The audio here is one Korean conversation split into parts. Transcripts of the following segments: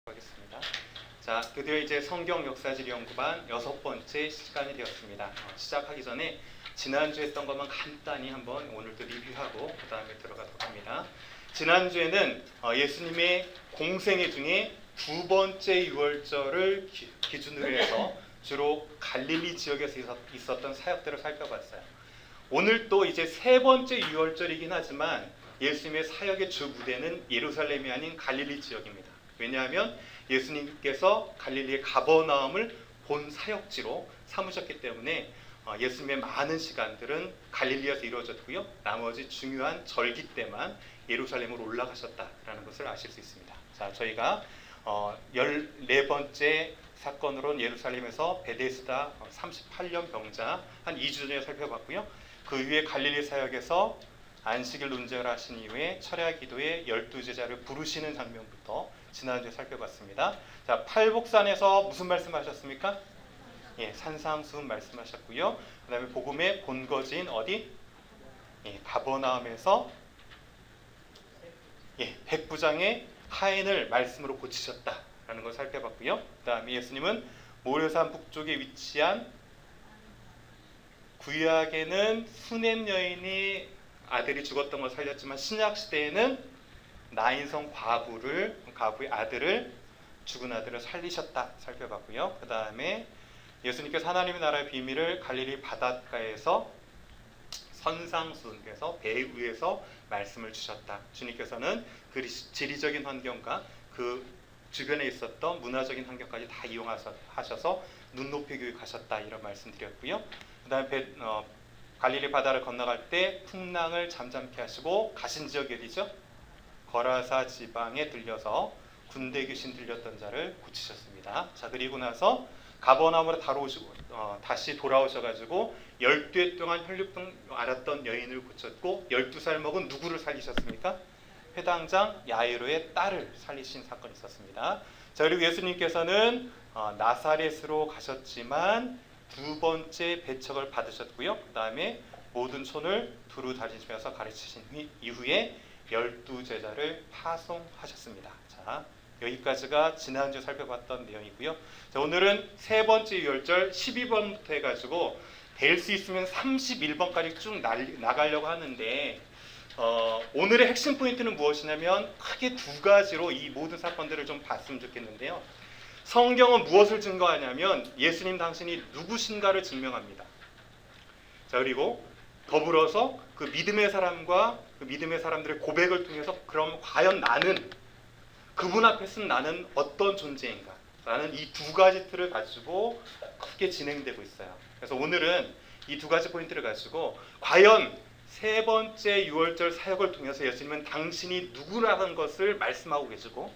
하겠습니다. 자, 드디어 이제 성경 역사질 연구반 6번째 시간이 되었습니다. 시작하기 전에 지난주에 했던 것만 간단히 한번 오늘도 리뷰하고 그 다음에 들어가도록 합니다. 지난주에는 예수님의 공생애 중에 두 번째 유월절을 기준으로 해서 주로 갈릴리 지역에서 있었던 사역들을 살펴봤어요. 오늘 또 이제 세 번째 유월절이긴 하지만 예수님의 사역의 주 무대는 예루살렘이 아닌 갈릴리 지역입니다. 왜냐하면 예수님께서 갈릴리의 가버나움을 본 사역지로 삼으셨기 때문에 예수님의 많은 시간들은 갈릴리에서 이루어졌고요. 나머지 중요한 절기 때만 예루살렘으로 올라가셨다라는 것을 아실 수 있습니다. 자, 저희가 14번째 사건으로는 예루살렘에서 베데스다 38년 병자 한 2주 전에 살펴봤고요. 그 위에 갈릴리 사역에서 안식일 논쟁을 하신 이후에 철야 기도에 12제자를 부르시는 장면부터 지난주에 살펴봤습니다. 자, 팔복산에서 무슨 말씀하셨습니까? 예, 산상수훈 말씀하셨고요. 그 다음에 복음의 본거지인 어디? 예, 가버나움에서 백부장의 하인을 말씀으로 고치셨다라는 걸 살펴봤고요. 그 다음에 예수님은 모래산 북쪽에 위치한 구약에는 수넴 여인이 아들이 죽었던 걸 살렸지만 신약 시대에는 나인성 과부의 아들을 죽은 아들을 살리셨다 살펴봤고요. 그 다음에 예수님께서 하나님의 나라의 비밀을 갈릴리 바닷가에서 선상순께서 배 위에서 말씀을 주셨다. 주님께서는 그 지리적인 환경과 그 주변에 있었던 문화적인 환경까지 다 이용하셔서 눈높이 교육하셨다 이런 말씀드렸고요. 그 다음에 갈릴리 바다를 건너갈 때 풍랑을 잠잠케 하시고 가신 지역이 어디죠? 거라사 지방에 들려서 군대 귀신 들렸던 자를 고치셨습니다. 자, 그리고 나서 가버나움으로 다시 돌아오셔가지고 12해 동안 혈류병 앓았던 여인을 고쳤고 12살 먹은 누구를 살리셨습니까? 회당장 야이로의 딸을 살리신 사건이 있었습니다. 자, 그리고 예수님께서는 나사렛으로 가셨지만 두 번째 배척을 받으셨고요. 그 다음에 모든 촌을 두루 다니시면서 가르치신 이후에 12제자를 파송하셨습니다. 자, 여기까지가 지난주 살펴봤던 내용이고요. 자, 오늘은 세 번째 유월절 12번부터 해가지고 될 수 있으면 31번까지 쭉 나가려고 하는데 오늘의 핵심 포인트는 무엇이냐면 크게 두 가지로 이 모든 사건들을 좀 봤으면 좋겠는데요. 성경은 무엇을 증거하냐면 예수님 당신이 누구신가를 증명합니다. 자, 그리고 더불어서 그 믿음의 사람과 그 믿음의 사람들의 고백을 통해서 그럼 과연 나는 그분 앞에 쓴 나는 어떤 존재인가 라는 이 두 가지 틀을 가지고 크게 진행되고 있어요. 그래서 오늘은 이 두 가지 포인트를 가지고 과연 세 번째 유월절 사역을 통해서 예수님은 당신이 누구라는 것을 말씀하고 계시고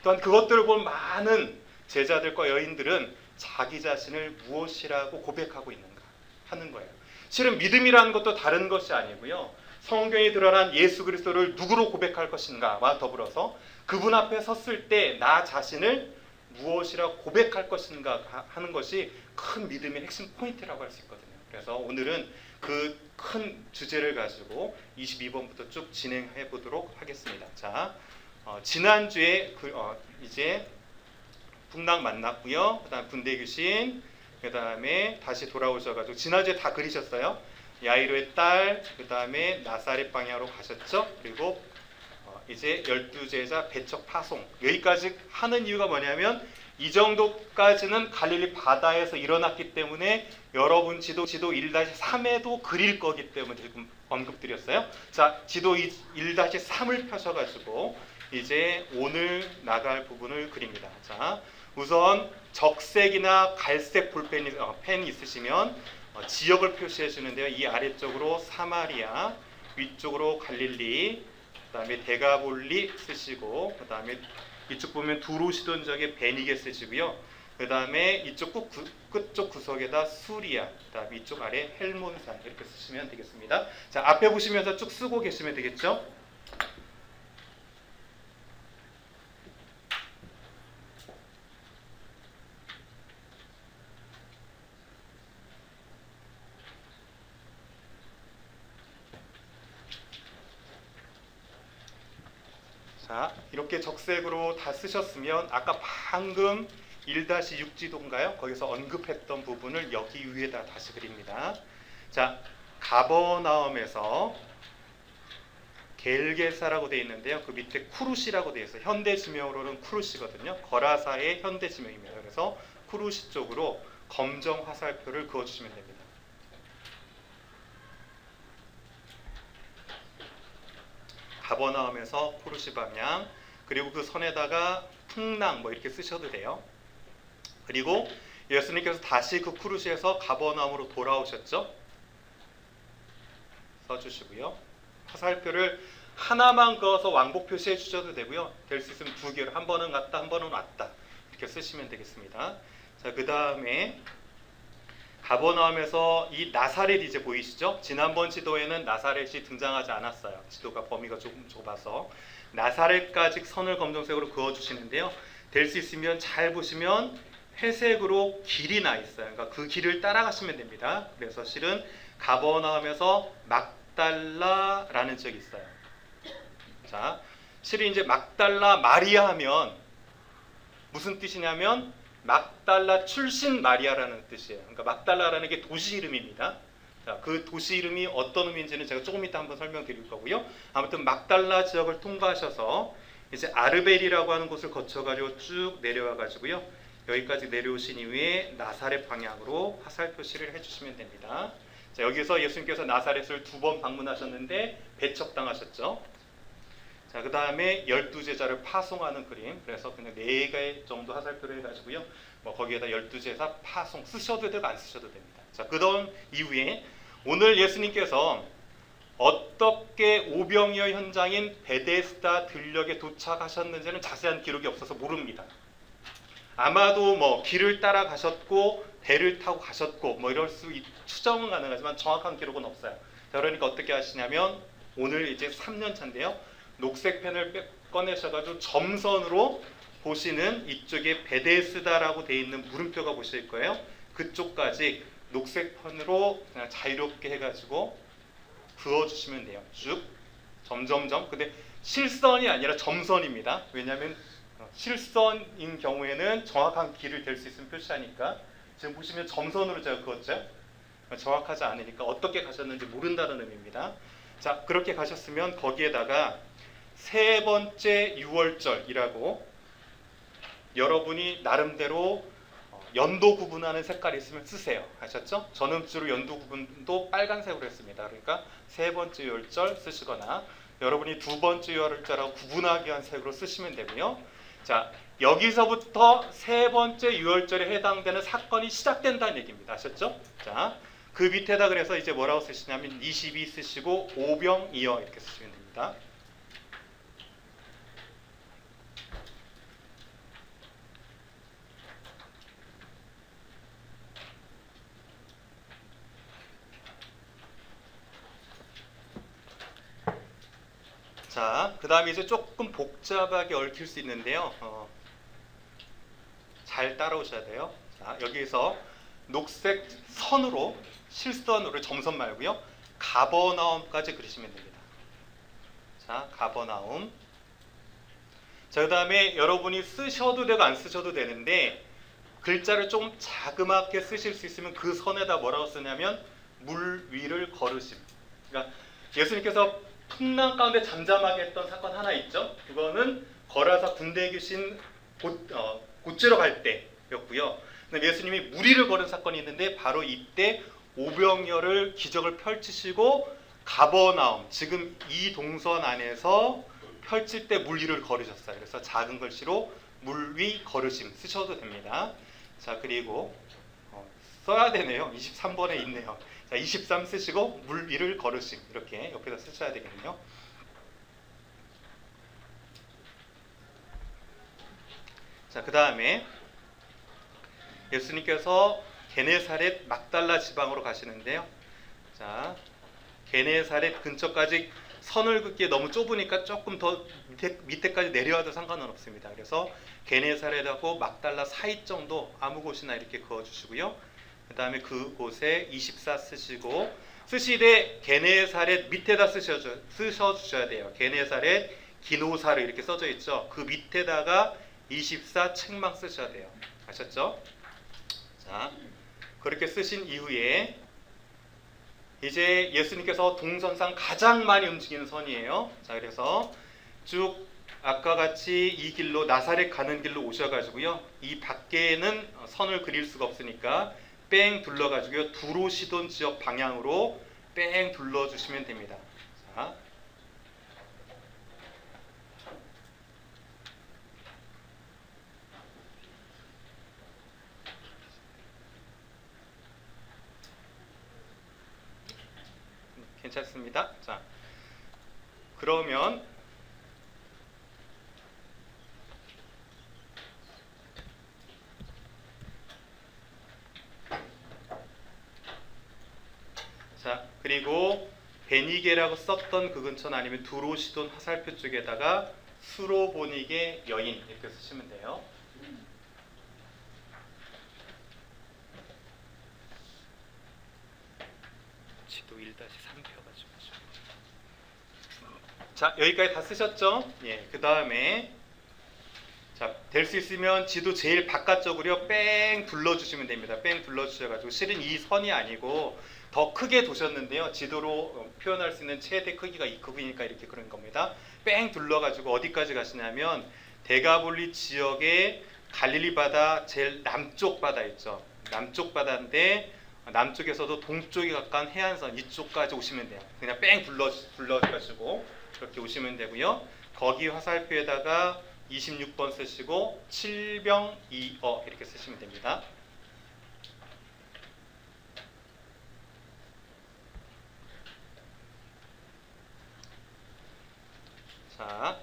또한 그것들을 본 많은 제자들과 여인들은 자기 자신을 무엇이라고 고백하고 있는가 하는 거예요. 실은 믿음이라는 것도 다른 것이 아니고요. 성경에 드러난 예수 그리스도를 누구로 고백할 것인가와 더불어서 그분 앞에 섰을 때 나 자신을 무엇이라고 고백할 것인가 하는 것이 큰 믿음의 핵심 포인트라고 할 수 있거든요. 그래서 오늘은 그 큰 주제를 가지고 22번부터 쭉 진행해 보도록 하겠습니다. 자, 지난주에 이제 풍랑 만났고요. 그 다음 군대 귀신, 그 다음에 다시 돌아오셔가지고 지난주에 다 그리셨어요. 야이로의 딸, 그 다음에 나사렛 방향으로 가셨죠. 그리고 이제 12제자 배척 파송, 여기까지 하는 이유가 뭐냐면 이 정도까지는 갈릴리 바다에서 일어났기 때문에 여러분 지도 1-3에도 그릴 거기 때문에 지금 언급드렸어요. 자, 지도 1-3을 펴셔가지고 이제 오늘 나갈 부분을 그립니다. 자, 우선 적색이나 갈색 펜이 있으시면 지역을 표시해 주는데요. 이 아래쪽으로 사마리아, 위쪽으로 갈릴리, 그 다음에 데가볼리 쓰시고, 그 다음에 이쪽 보면 두로 시돈 지역에 베니게 쓰시고요. 그 다음에 이쪽 끝쪽 구석에다 수리아, 그 다음에 이쪽 아래 헬몬산 이렇게 쓰시면 되겠습니다. 자, 앞에 보시면서 쭉 쓰고 계시면 되겠죠. 자, 이렇게 적색으로 다 쓰셨으면 아까 방금 1-6지도인가요? 거기서 언급했던 부분을 여기 위에다 다시 그립니다. 자, 가버나움에서 겔게사라고 되어 있는데요. 그 밑에 쿠루시라고 되어 있어요. 현대 지명으로는 쿠루시거든요. 거라사의 현대 지명입니다. 그래서 쿠루시 쪽으로 검정 화살표를 그어주시면 됩니다. 가버나움에서 쿠루시 방향, 그리고 그 선에다가 풍랑 뭐 이렇게 쓰셔도 돼요. 그리고 예수님께서 다시 그 쿠루시에서 가버나움으로 돌아오셨죠. 써주시고요. 화살표를 하나만 그어서 왕복 표시해 주셔도 되고요. 될 수 있으면 두 개로, 한 번은 갔다 한 번은 왔다 이렇게 쓰시면 되겠습니다. 자, 그 다음에 가버나움에서 이 나사렛 이제 보이시죠? 지난번 지도에는 나사렛이 등장하지 않았어요. 지도가 범위가 조금 좁아서 나사렛까지 선을 검정색으로 그어주시는데요. 될 수 있으면 잘 보시면 회색으로 길이 나 있어요. 그러니까 그 길을 따라가시면 됩니다. 그래서 실은 가버나움에서 막달라라는 지역이 있어요. 자, 실은 이제 막달라 마리아 하면 무슨 뜻이냐면 막달라 출신 마리아라는 뜻이에요. 그러니까 막달라라는 게 도시 이름입니다. 자, 그 도시 이름이 어떤 의미인지는 제가 조금 이따 한번 설명드릴 거고요. 아무튼 막달라 지역을 통과하셔서 이제 아르벨이라고 하는 곳을 거쳐가지고 쭉 내려와 가지고요. 여기까지 내려오신 이후에 나사렛 방향으로 화살 표시를 해주시면 됩니다. 자, 여기서 예수님께서 나사렛을 2번 방문하셨는데 배척당하셨죠. 자, 그 다음에 12제자를 파송하는 그림. 그래서 그냥 4개 정도 화살표를 해가지고요. 뭐 거기에다 12제자 파송 쓰셔도 되고 안 쓰셔도 됩니다. 자, 그다음 이후에 오늘 예수님께서 어떻게 오병이어 현장인 베데스다 들녘에 도착하셨는지는 자세한 기록이 없어서 모릅니다. 아마도 뭐 길을 따라 가셨고 배를 타고 가셨고 뭐 이럴 수 추정은 가능하지만 정확한 기록은 없어요. 자, 그러니까 어떻게 하시냐면 오늘 이제 3년 차인데요. 녹색 펜을 꺼내셔가지고 점선으로 보시는 이쪽에 베데스다라고 되어 있는 물음표가 보실 거예요. 그쪽까지 녹색 펜으로 그냥 자유롭게 해가지고 그어주시면 돼요. 쭉 점점점. 근데 실선이 아니라 점선입니다. 왜냐하면 실선인 경우에는 정확한 길을 댈 수 있으면 표시하니까. 지금 보시면 점선으로 제가 그었죠. 정확하지 않으니까 어떻게 가셨는지 모른다는 의미입니다. 자, 그렇게 가셨으면 거기에다가 세 번째 유월절이라고 여러분이 나름대로 연도 구분하는 색깔이 있으면 쓰세요. 아셨죠? 저는 주로 연도 구분도 빨간색으로 했습니다. 그러니까 세 번째 유월절 쓰시거나 여러분이 두 번째 유월절하고 구분하기 위한 색으로 쓰시면 되고요. 자, 여기서부터 세 번째 유월절에 해당되는 사건이 시작된다는 얘기입니다. 아셨죠? 자, 그 밑에다 그래서 이제 뭐라고 쓰시냐면 22 쓰시고 오병이어 이렇게 쓰시면 됩니다. 자, 그 다음에 이제 조금 복잡하게 얽힐 수 있는데요. 잘 따라오셔야 돼요. 자, 여기에서 녹색 선으로, 실선으로 점선 말고요. 가버나움까지 그리시면 됩니다. 자, 가버나움. 자, 그 다음에 여러분이 쓰셔도 되고 안 쓰셔도 되는데 글자를 조금 자그맣게 쓰실 수 있으면 그 선에다 뭐라고 쓰냐면 물 위를 걸으심. 그러니까 예수님께서 풍랑 가운데 잠잠하게 했던 사건 하나 있죠. 그거는 거라사 군대에 계신 곧지러 갈 때였고요. 예수님이 무리를 걸은 사건이 있는데 바로 이때 오병이어를 기적을 펼치시고 가버나움, 지금 이 동선 안에서 펼칠 때 물 위를 걸으셨어요. 그래서 작은 글씨로 물 위 걸으심 쓰셔도 됩니다. 자, 그리고 써야 되네요. 23번에 있네요. 자, 23 쓰시고 물 위를 걸으심 이렇게 옆에다 쓰셔야 되겠네요. 자, 그 다음에 예수님께서 게네사렛 막달라 지방으로 가시는데요. 자, 게네사렛 근처까지 선을 긋기에 너무 좁으니까 조금 더 밑에까지 내려와도 상관은 없습니다. 그래서 게네사렛하고 막달라 사이 정도 아무 곳이나 이렇게 그어주시고요. 그 다음에 그곳에 24 쓰시고 쓰시되 게네사렛 밑에다 쓰셔주셔야 돼요. 게네사렛 기노사르 이렇게 써져 있죠. 그 밑에다가 24 책망 쓰셔야 돼요. 아셨죠? 자, 그렇게 쓰신 이후에 이제 예수님께서 동선상 가장 많이 움직이는 선이에요. 자, 그래서 쭉 아까 같이 이 길로 나사렛 가는 길로 오셔가지고요. 이 밖에는 선을 그릴 수가 없으니까 뺑 둘러가지고요. 두로시돈 지역 방향으로 뺑 둘러주시면 됩니다. 자, 괜찮습니다. 자, 그러면 자, 그리고 베니게라고 썼던 그 근처는 아니면 두로시돈 화살표 쪽에다가 수로보닉의 여인 이렇게 쓰시면 돼요. 지도 1-3 펴가지고. 자, 여기까지 다 쓰셨죠? 예, 그 다음에 자, 될 수 있으면 지도 제일 바깥쪽으로 뺑 둘러주시면 됩니다. 뺑 둘러주셔가지고 실은 이 선이 아니고 더 크게 두셨는데요. 지도로 표현할 수 있는 최대 크기가 이 크기니까 이렇게 그런 겁니다. 뺑 둘러가지고 어디까지 가시냐면 데가볼리 지역의 갈릴리 바다 제일 남쪽 바다 있죠. 남쪽 바다인데 남쪽에서도 동쪽에 가까운 해안선 이쪽까지 오시면 돼요. 그냥 뺑 둘러가지고 그렇게 오시면 되고요. 거기 화살표에다가 26번 쓰시고 7병 2어 이렇게 쓰시면 됩니다. 자,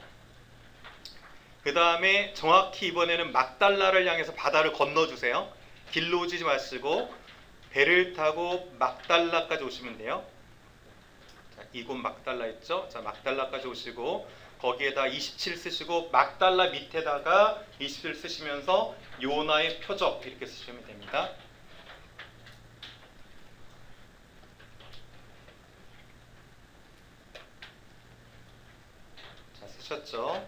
그 다음에 정확히 이번에는 막달라를 향해서 바다를 건너주세요. 길로 오지 마시고 배를 타고 막달라까지 오시면 돼요. 자, 이곳 막달라 있죠? 자, 막달라까지 오시고 거기에다 27 쓰시고 막달라 밑에다가 27 쓰시면서 요나의 표적 이렇게 쓰시면 됩니다. 자, 쓰셨죠?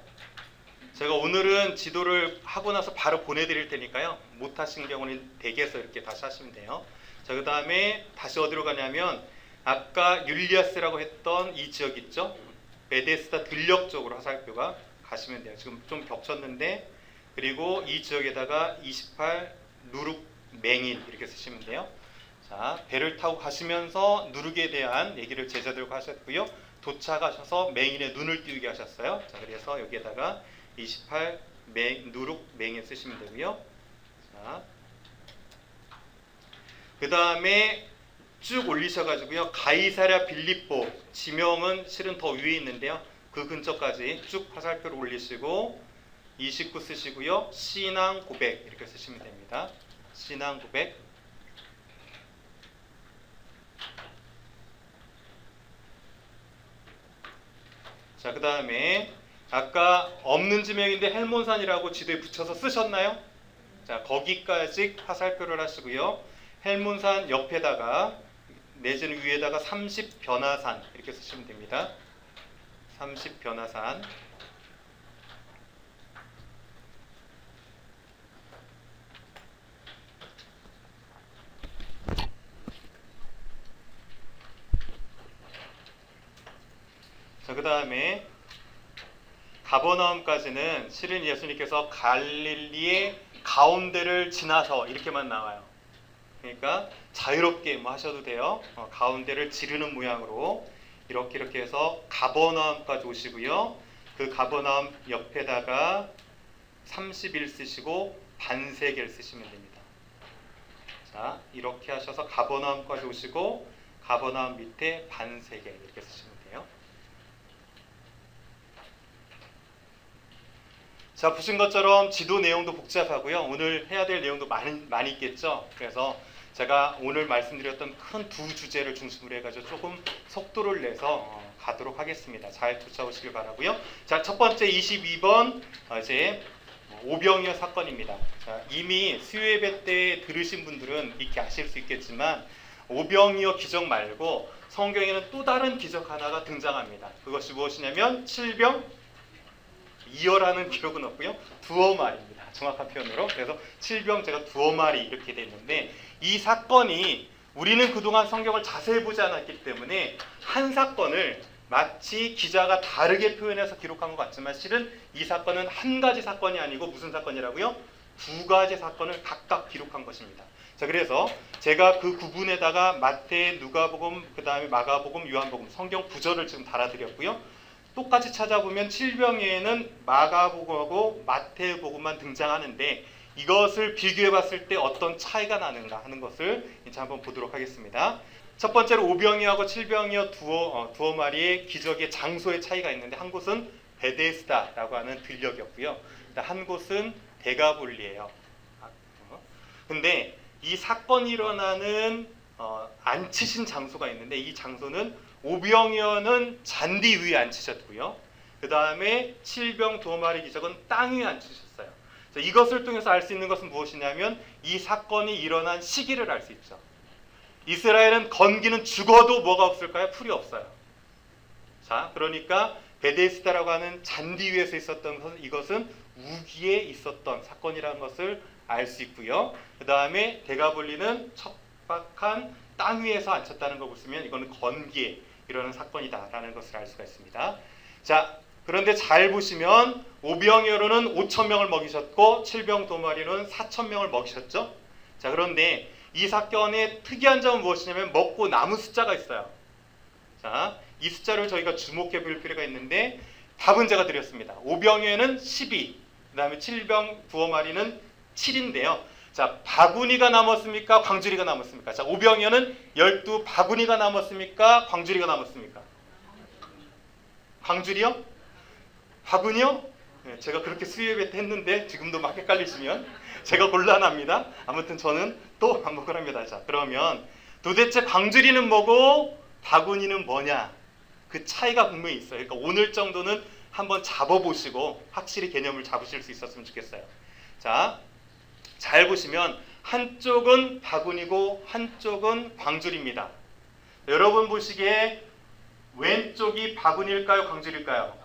제가 오늘은 지도를 하고 나서 바로 보내드릴 테니까요. 못하신 경우는 댁에서 이렇게 다시 하시면 돼요. 자, 그 다음에 다시 어디로 가냐면 아까 율리아스라고 했던 이 지역 있죠? 베데스다 들녘 쪽으로 화살표가 가시면 돼요. 지금 좀 겹쳤는데 그리고 이 지역에다가 28 누룩 맹인 이렇게 쓰시면 돼요. 자, 배를 타고 가시면서 누룩에 대한 얘기를 제자들과 하셨고요. 도착하셔서 맹인의 눈을 띄우게 하셨어요. 자, 그래서 여기에다가 28 누룩 맹인 쓰시면 되고요. 자, 그 다음에 쭉 올리셔가지고요. 가이사랴 빌립보 지명은 실은 더 위에 있는데요. 그 근처까지 쭉 화살표를 올리시고 29 쓰시고요. 신앙 고백 이렇게 쓰시면 됩니다. 신앙 고백. 자, 그 다음에 아까 없는 지명인데 헬몬산이라고 지도에 붙여서 쓰셨나요? 자, 거기까지 화살표를 하시고요. 헬몬산 옆에다가 내지는 위에다가 30 변화산 이렇게 쓰시면 됩니다. 30 변화산. 자, 그 다음에 가버나움까지는 실은 예수님께서 갈릴리의 가운데를 지나서 이렇게만 나와요. 그러니까 자유롭게 뭐 하셔도 돼요. 가운데를 지르는 모양으로 이렇게 해서 가버나움까지 오시고요. 그 가버나움 옆에다가 31 쓰시고 반세겔 쓰시면 됩니다. 자, 이렇게 하셔서 가버나움까지 오시고 가버나움 밑에 반세겔 이렇게 쓰시면 돼요. 자, 보신 것처럼 지도 내용도 복잡하고요. 오늘 해야 될 내용도 많이 있겠죠. 그래서 제가 오늘 말씀드렸던 큰 두 주제를 중심으로 해가지고 조금 속도를 내서 가도록 하겠습니다. 잘 쫓아오시길 바라고요. 자, 첫 번째 22번 이제 오병이어 사건입니다. 자, 이미 수요예배 때 들으신 분들은 이렇게 아실 수 있겠지만 오병이어 기적 말고 성경에는 또 다른 기적 하나가 등장합니다. 그것이 무엇이냐면 7병 이어라는 기록은 없고요. 두어 마리입니다. 정확한 표현으로. 그래서 칠병 제가 두어 마리 이렇게 돼 있는데 이 사건이 우리는 그동안 성경을 자세히 보지 않았기 때문에 한 사건을 마치 기자가 다르게 표현해서 기록한 것 같지만 실은 이 사건은 한 가지 사건이 아니고 무슨 사건이라고요? 두 가지 사건을 각각 기록한 것입니다. 자, 그래서 제가 그 구분에다가 마태, 누가복음, 그 다음에 마가복음, 요한복음 성경 구절을 지금 달아드렸고요. 똑같이 찾아보면 칠병에는 마가복음하고 마태복음만 등장하는데 이것을 비교해 봤을 때 어떤 차이가 나는가 하는 것을 이제 한번 보도록 하겠습니다. 첫 번째로 오병이어하고 칠병이어 두어 마리의 기적의 장소의 차이가 있는데 한 곳은 베데스다라고 하는 들녘이었고요. 한 곳은 데가볼리예요. 근데 이 사건이 일어나는 앉히신 장소가 있는데 이 장소는 오병이어는 잔디 위에 앉히셨고요. 그 다음에 칠병 두어 마리 기적은 땅 위에 앉히셨어요. 이것을 통해서 알 수 있는 것은 무엇이냐면 이 사건이 일어난 시기를 알 수 있죠. 이스라엘은 건기는 죽어도 뭐가 없을까요? 풀이 없어요. 자, 그러니까 베데스다라고 하는 잔디 위에서 있었던 것은 이것은 우기에 있었던 사건이라는 것을 알 수 있고요. 그 다음에 데가볼리는 척박한 땅 위에서 앉혔다는 걸 보시면 이거는 건기에 일어나는 사건이다라는 것을 알 수가 있습니다. 자, 그런데 잘 보시면 오병이어로는 5,000명을 먹이셨고 칠병 두 마리는 4,000명을 먹이셨죠. 자, 그런데 이 사건의 특이한 점은 무엇이냐면 먹고 남은 숫자가 있어요. 자, 이 숫자를 저희가 주목해 볼 필요가 있는데 답은 제가 드렸습니다. 오병이어는 12, 그 다음에 칠병 두어 마리는 7인데요. 자, 바구니가 남았습니까? 광주리가 남았습니까? 자, 오병이어는 12 바구니가 남았습니까? 광주리가 남았습니까? 광주리요? 바구니요? 네, 제가 그렇게 수요예배 했는데 지금도 막 헷갈리시면 제가 곤란합니다. 아무튼 저는 또 반복을 합니다. 자, 그러면 도대체 광주리는 뭐고 바구니는 뭐냐? 그 차이가 분명히 있어요. 그러니까 오늘 정도는 한번 잡아보시고 확실히 개념을 잡으실 수 있었으면 좋겠어요. 자, 잘 보시면 한쪽은 바구니고 한쪽은 광주리입니다. 여러분 보시기에 왼쪽이 바구니일까요? 광주리일까요?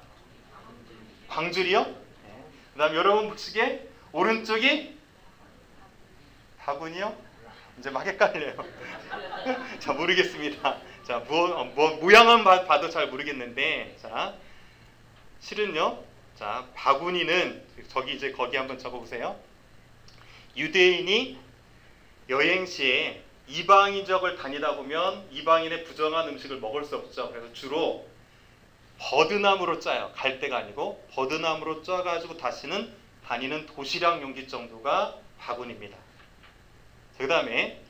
광주리요? 네. 그 다음 여러분 보시기에 오른쪽이 바구니요? 이제 막 헷갈려요. 자, 모르겠습니다. 자, 모양은 봐도 잘 모르겠는데, 자, 실은요. 자, 바구니는 저기 이제 거기 한번 적어보세요. 유대인이 여행 시에 이방인적을 다니다 보면 이방인의 부정한 음식을 먹을 수 없죠. 그래서 주로 버드나무로 짜요. 갈대가 아니고 버드나무로 짜가지고 다니는 도시락 용기 정도가 바구니입니다. 그 다음에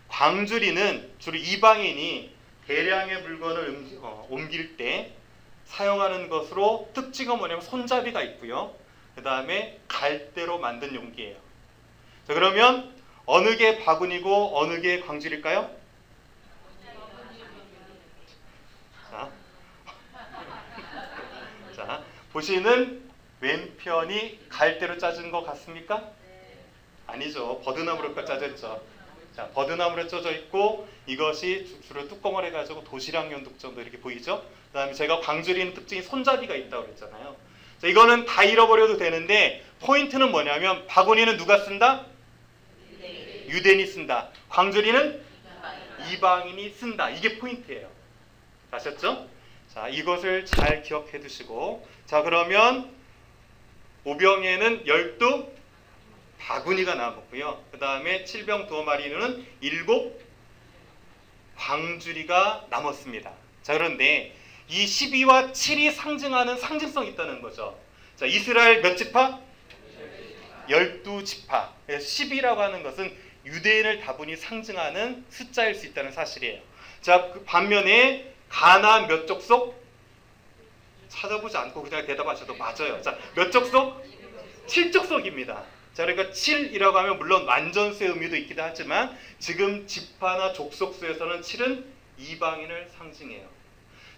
광주리는 주로 이방인이 대량의 물건을 옮길 때 사용하는 것으로 특징은 뭐냐면 손잡이가 있고요. 그 다음에 갈대로 만든 용기예요. 자, 그러면 어느 게 바구니고 어느 게 광주리일까요? 자, 보시는 왼편이 갈대로 짜진 것 같습니까? 아니죠. 버드나무로 짜졌죠. 자, 버드나무로 짜져 있고 이것이 주로 뚜껑을 해가지고 도시락 연독 정도 이렇게 보이죠? 그 다음에 제가 광주리는 특징이 손잡이가 있다고 그랬잖아요. 자, 이거는 다 잃어버려도 되는데 포인트는 뭐냐면 바구니는 누가 쓴다? 유대인이 쓴다. 광주리는 이방인이 쓴다. 이게 포인트예요. 아셨죠? 자, 이것을 잘 기억해 두시고, 자, 그러면 오병에는 12 바구니가 남았고요. 그 다음에 칠병 두어 마리는 7 광주리가 남았습니다. 자, 그런데 이 12와 7이 상징하는 상징성이 있다는 거죠. 자, 이스라엘 몇 지파? 12지파. 10이라고 하는 것은 유대인을 다분히 상징하는 숫자일 수 있다는 사실이에요. 자, 그 반면에 가나안 몇 족속? 찾아보지 않고 그냥 대답하셔도 맞아요. 자, 몇 족속? 7족속입니다. 자, 그러니까 7이라고 하면 물론 완전수의 의미도 있기도 하지만 지금 지파나 족속수에서는 7은 이방인을 상징해요.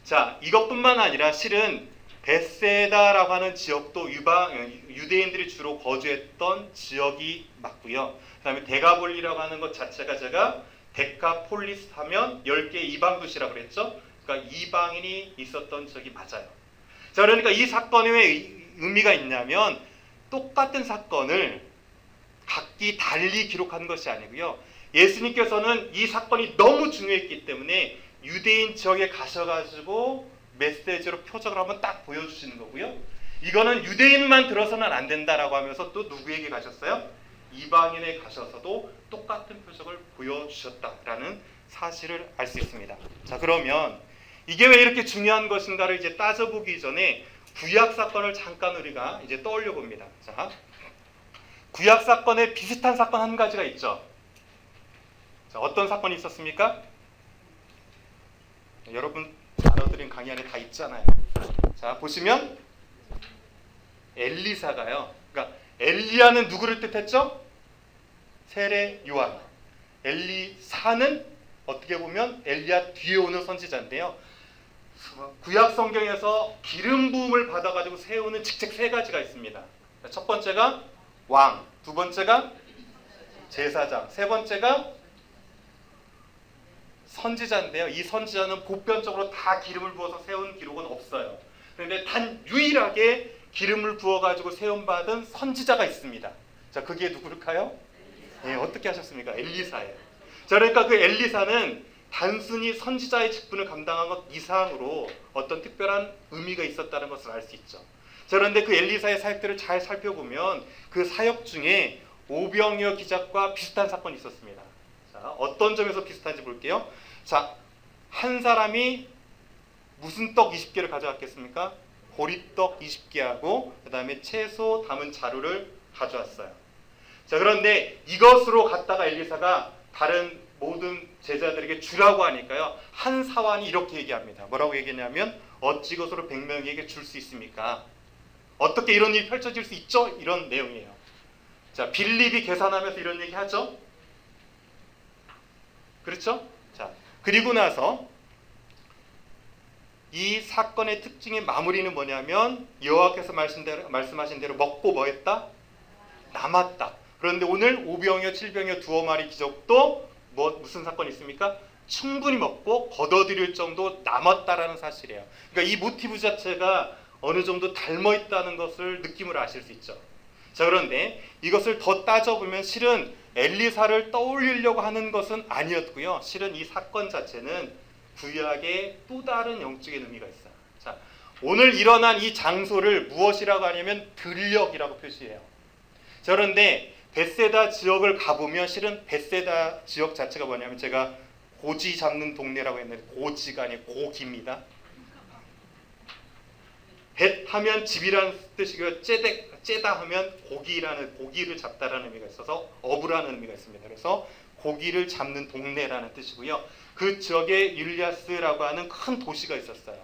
자, 이것뿐만 아니라 실은 베세다라고 하는 지역도 유대인들이 주로 거주했던 지역이 맞고요. 그 다음에 데가볼리라고 하는 것 자체가 제가 데카폴리스 하면 10개 이방 도시라고 그랬죠. 그러니까 이방인이 있었던 지역이 맞아요. 자, 그러니까 이 사건의 의미가 있냐면 똑같은 사건을 각기 달리 기록한 것이 아니고요. 예수님께서는 이 사건이 너무 중요했기 때문에 유대인 지역에 가셔가지고 메시지로 표적을 한번 딱 보여주시는 거고요. 이거는 유대인만 들어서는 안 된다라고 하면서 또 누구에게 가셨어요? 이방인에 가셔서도 똑같은 표적을 보여주셨다라는 사실을 알 수 있습니다. 자, 그러면 이게 왜 이렇게 중요한 것인가를 이제 따져보기 전에 구약 사건을 잠깐 우리가 이제 떠올려 봅니다. 자, 구약 사건에 비슷한 사건 한 가지가 있죠. 자, 어떤 사건이 있었습니까? 여러분 나눠드린 강의 안에 다 있잖아요. 자, 보시면 엘리사가요. 그러니까 엘리야는 누구를 뜻했죠? 세례 요한. 엘리사는 어떻게 보면 엘리야 뒤에 오는 선지자인데요. 구약 성경에서 기름 부음을 받아가지고 세우는 직책 세 가지가 있습니다. 첫 번째가 왕, 두 번째가 제사장, 세 번째가 선지자인데요. 이 선지자는 보편적으로 다 기름을 부어서 세운 기록은 없어요. 그런데 단 유일하게 기름을 부어가지고 세움받은 선지자가 있습니다. 자, 그게 누굴까요? 네, 어떻게 하셨습니까? 엘리사예요. 자, 그러니까 그 엘리사는 단순히 선지자의 직분을 감당한 것 이상으로 어떤 특별한 의미가 있었다는 것을 알 수 있죠. 자, 그런데 그 엘리사의 사역들을 잘 살펴보면 그 사역 중에 오병이어 기적과 비슷한 사건이 있었습니다. 자, 어떤 점에서 비슷한지 볼게요. 자, 한 사람이 무슨 떡 20개를 가져왔겠습니까? 보리떡 20개하고 그 다음에 채소 담은 자루를 가져왔어요. 자, 그런데 이것으로 갔다가 엘리사가 다른 모든 제자들에게 주라고 하니까요. 한 사환이 이렇게 얘기합니다. 뭐라고 얘기했냐면 어찌 이것으로 100명에게 줄 수 있습니까? 어떻게 이런 일이 펼쳐질 수 있죠? 이런 내용이에요. 자, 빌립이 계산하면서 이런 얘기 하죠? 그렇죠? 자, 그리고 나서 이 사건의 특징의 마무리는 뭐냐면 여호와께서 말씀하신 대로 먹고 뭐 했다? 남았다. 그런데 오늘 오병이어 7병이어 두어 마리 기적도 무슨 사건이 있습니까? 충분히 먹고 걷어들일 정도 남았다라는 사실이에요. 그러니까 이 모티브 자체가 어느 정도 닮아 있다는 것을 느낌으로 아실 수 있죠. 자, 그런데 이것을 더 따져보면 실은 엘리사를 떠올리려고 하는 것은 아니었고요. 실은 이 사건 자체는 구약의 또 다른 영적인 의미가 있어요. 자, 오늘 일어난 이 장소를 무엇이라고 하냐면 들녘이라고 표시해요. 자, 그런데 벳세다 지역을 가보면 실은 벳세다 지역 자체가 뭐냐면 제가 고지 잡는 동네라고 했는데 고지가 아니고 고기입니다. 벳 하면 집이라는 뜻이고요. 째다 하면 고기를 잡다라는 의미가 있어서 어부라는 의미가 있습니다. 그래서 고기를 잡는 동네라는 뜻이고요. 그 지역에 율리아스라고 하는 큰 도시가 있었어요.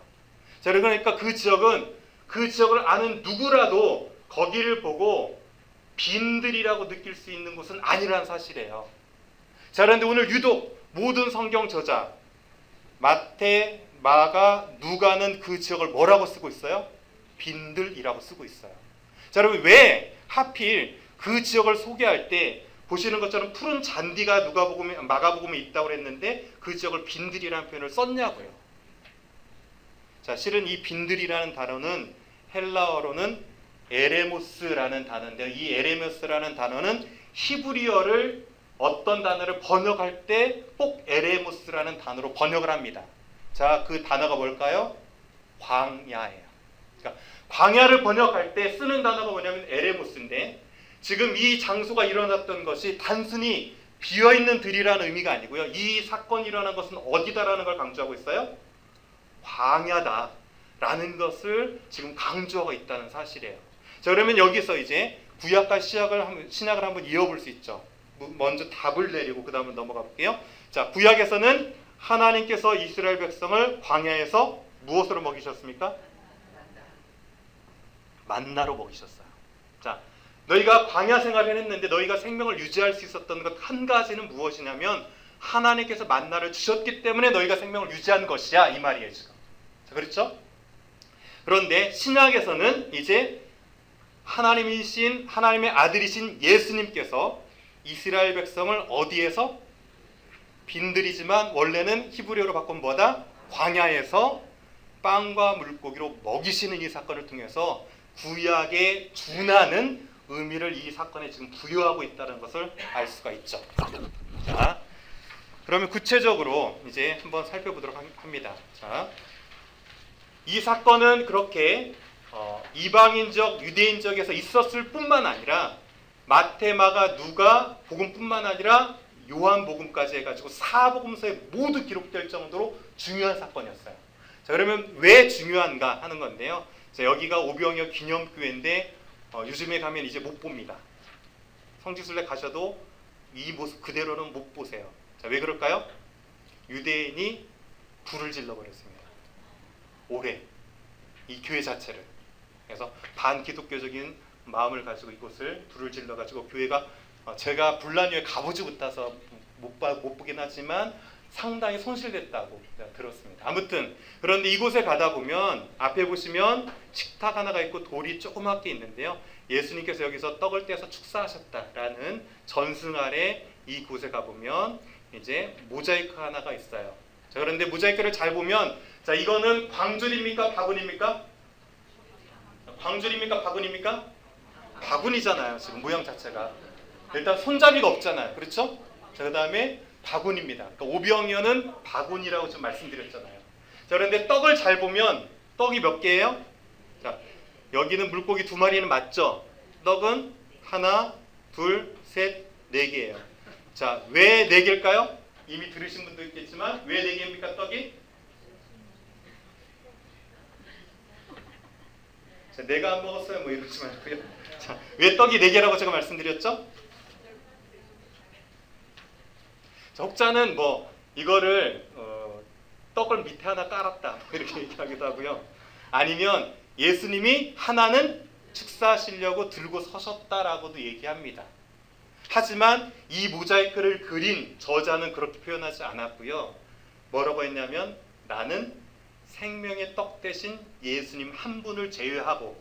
자, 그러니까 그 지역을 아는 누구라도 거기를 보고 빈들이라고 느낄 수 있는 곳은 아니라는 사실이에요. 자, 그런데 오늘 유독 모든 성경 저자 마태, 마가, 누가는 그 지역을 뭐라고 쓰고 있어요? 빈들이라고 쓰고 있어요. 자, 여러분 왜 하필 그 지역을 소개할 때 보시는 것처럼 푸른 잔디가 마가복음에 있다고 했는데 그 지역을 빈들이라는 표현을 썼냐고요. 자, 실은 이 빈들이라는 단어는 헬라어로는 에레모스라는 단어인데요. 이 에레모스라는 단어는 히브리어를 어떤 단어를 번역할 때 꼭 에레모스라는 단어로 번역을 합니다. 자, 그 단어가 뭘까요? 광야예요. 그러니까 광야를 번역할 때 쓰는 단어가 뭐냐면 에레모스인데 지금 이 장소가 일어났던 것이 단순히 비어있는 들이라는 의미가 아니고요. 이 사건이 일어난 것은 어디다라는 걸 강조하고 있어요? 광야다라는 것을 지금 강조하고 있다는 사실이에요. 자, 그러면 여기서 이제 구약과 신약을 한번 이어볼 수 있죠. 먼저 답을 내리고 그 다음에 넘어가 볼게요. 자, 구약에서는 하나님께서 이스라엘 백성을 광야에서 무엇으로 먹이셨습니까? 만나로 먹이셨어요. 자, 너희가 광야 생활을 했는데 너희가 생명을 유지할 수 있었던 것 한 가지는 무엇이냐면 하나님께서 만나를 주셨기 때문에 너희가 생명을 유지한 것이야, 이 말이에요 지금. 자, 그렇죠? 그런데 신약에서는 이제 하나님의 아들이신 예수님께서 이스라엘 백성을 어디에서? 빈들이지만 원래는 히브리어로 바꾸면 뭐다? 광야에서 빵과 물고기로 먹이시는 이 사건을 통해서 구약에 준하는 의미를 이 사건에 지금 부여하고 있다는 것을 알 수가 있죠. 자, 그러면 구체적으로 이제 한번 살펴보도록 합니다. 자, 이 사건은 그렇게 이방인적, 유대인적에서 있었을 뿐만 아니라 마태, 마가, 누가 복음뿐만 아니라 요한복음까지 해가지고 사복음서에 모두 기록될 정도로 중요한 사건이었어요. 자, 그러면 왜 중요한가 하는 건데요. 자, 여기가 오병이어 기념교회인데 요즘에 가면 이제 못 봅니다. 성지순례 가셔도 이 모습 그대로는 못 보세요. 자, 왜 그럴까요? 유대인이 불을 질러버렸습니다. 올해 이 교회 자체를. 그래서 반기독교적인 마음을 가지고 이곳을 불을 질러가지고 교회가 제가 불란유에 가보지 못해서 못 보긴 하지만 상당히 손실됐다고 들었습니다. 아무튼 그런데 이곳에 가다 보면 앞에 보시면 식탁 하나가 있고 돌이 조그맣게 있는데요. 예수님께서 여기서 떡을 떼서 축사하셨다라는 전승 아래 이곳에 가보면 이제 모자이크 하나가 있어요. 자, 그런데 모자이크를 잘 보면 자, 이거는 광줄입니까? 바구니입니까? 광줄입니까? 바구니입니까? 바구니잖아요. 지금 모양 자체가. 일단 손잡이가 없잖아요. 그렇죠? 자, 그 다음에 바구니입니다. 그러니까 오병이어는 바구니라고 좀 말씀드렸잖아요. 자, 그런데 떡을 잘 보면 떡이 몇 개예요? 자, 여기는 물고기 2마리는 맞죠? 떡은 하나, 둘, 셋, 4개예요. 자, 왜 4개일까요? 이미 들으신 분도 있겠지만 왜 4개입니까? 떡이? 자, 내가 안 먹었어요. 뭐 이러지 말고요. 자, 왜 떡이 4개라고 제가 말씀드렸죠? 자, 혹자는 뭐 이거를 떡을 밑에 하나 깔았다 뭐 이렇게 얘기하기도 하고요. 아니면 예수님이 하나는 축사하시려고 들고 서셨다라고도 얘기합니다. 하지만 이 모자이크를 그린 저자는 그렇게 표현하지 않았고요. 뭐라고 했냐면 나는 생명의 떡 대신 예수님 한 분을 제외하고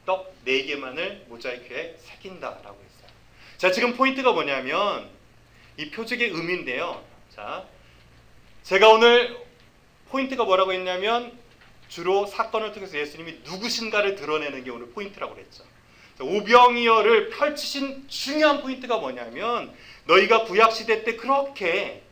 떡 4개만을 모자이크에 새긴다라고 했어요. 자, 지금 포인트가 뭐냐면 이 표적의 의미인데요. 자, 제가 오늘 포인트가 뭐라고 했냐면 주로 사건을 통해서 예수님이 누구신가를 드러내는 게 오늘 포인트라고 그랬죠. 자, 오병이어를 펼치신 중요한 포인트가 뭐냐면 너희가 구약시대 때 그렇게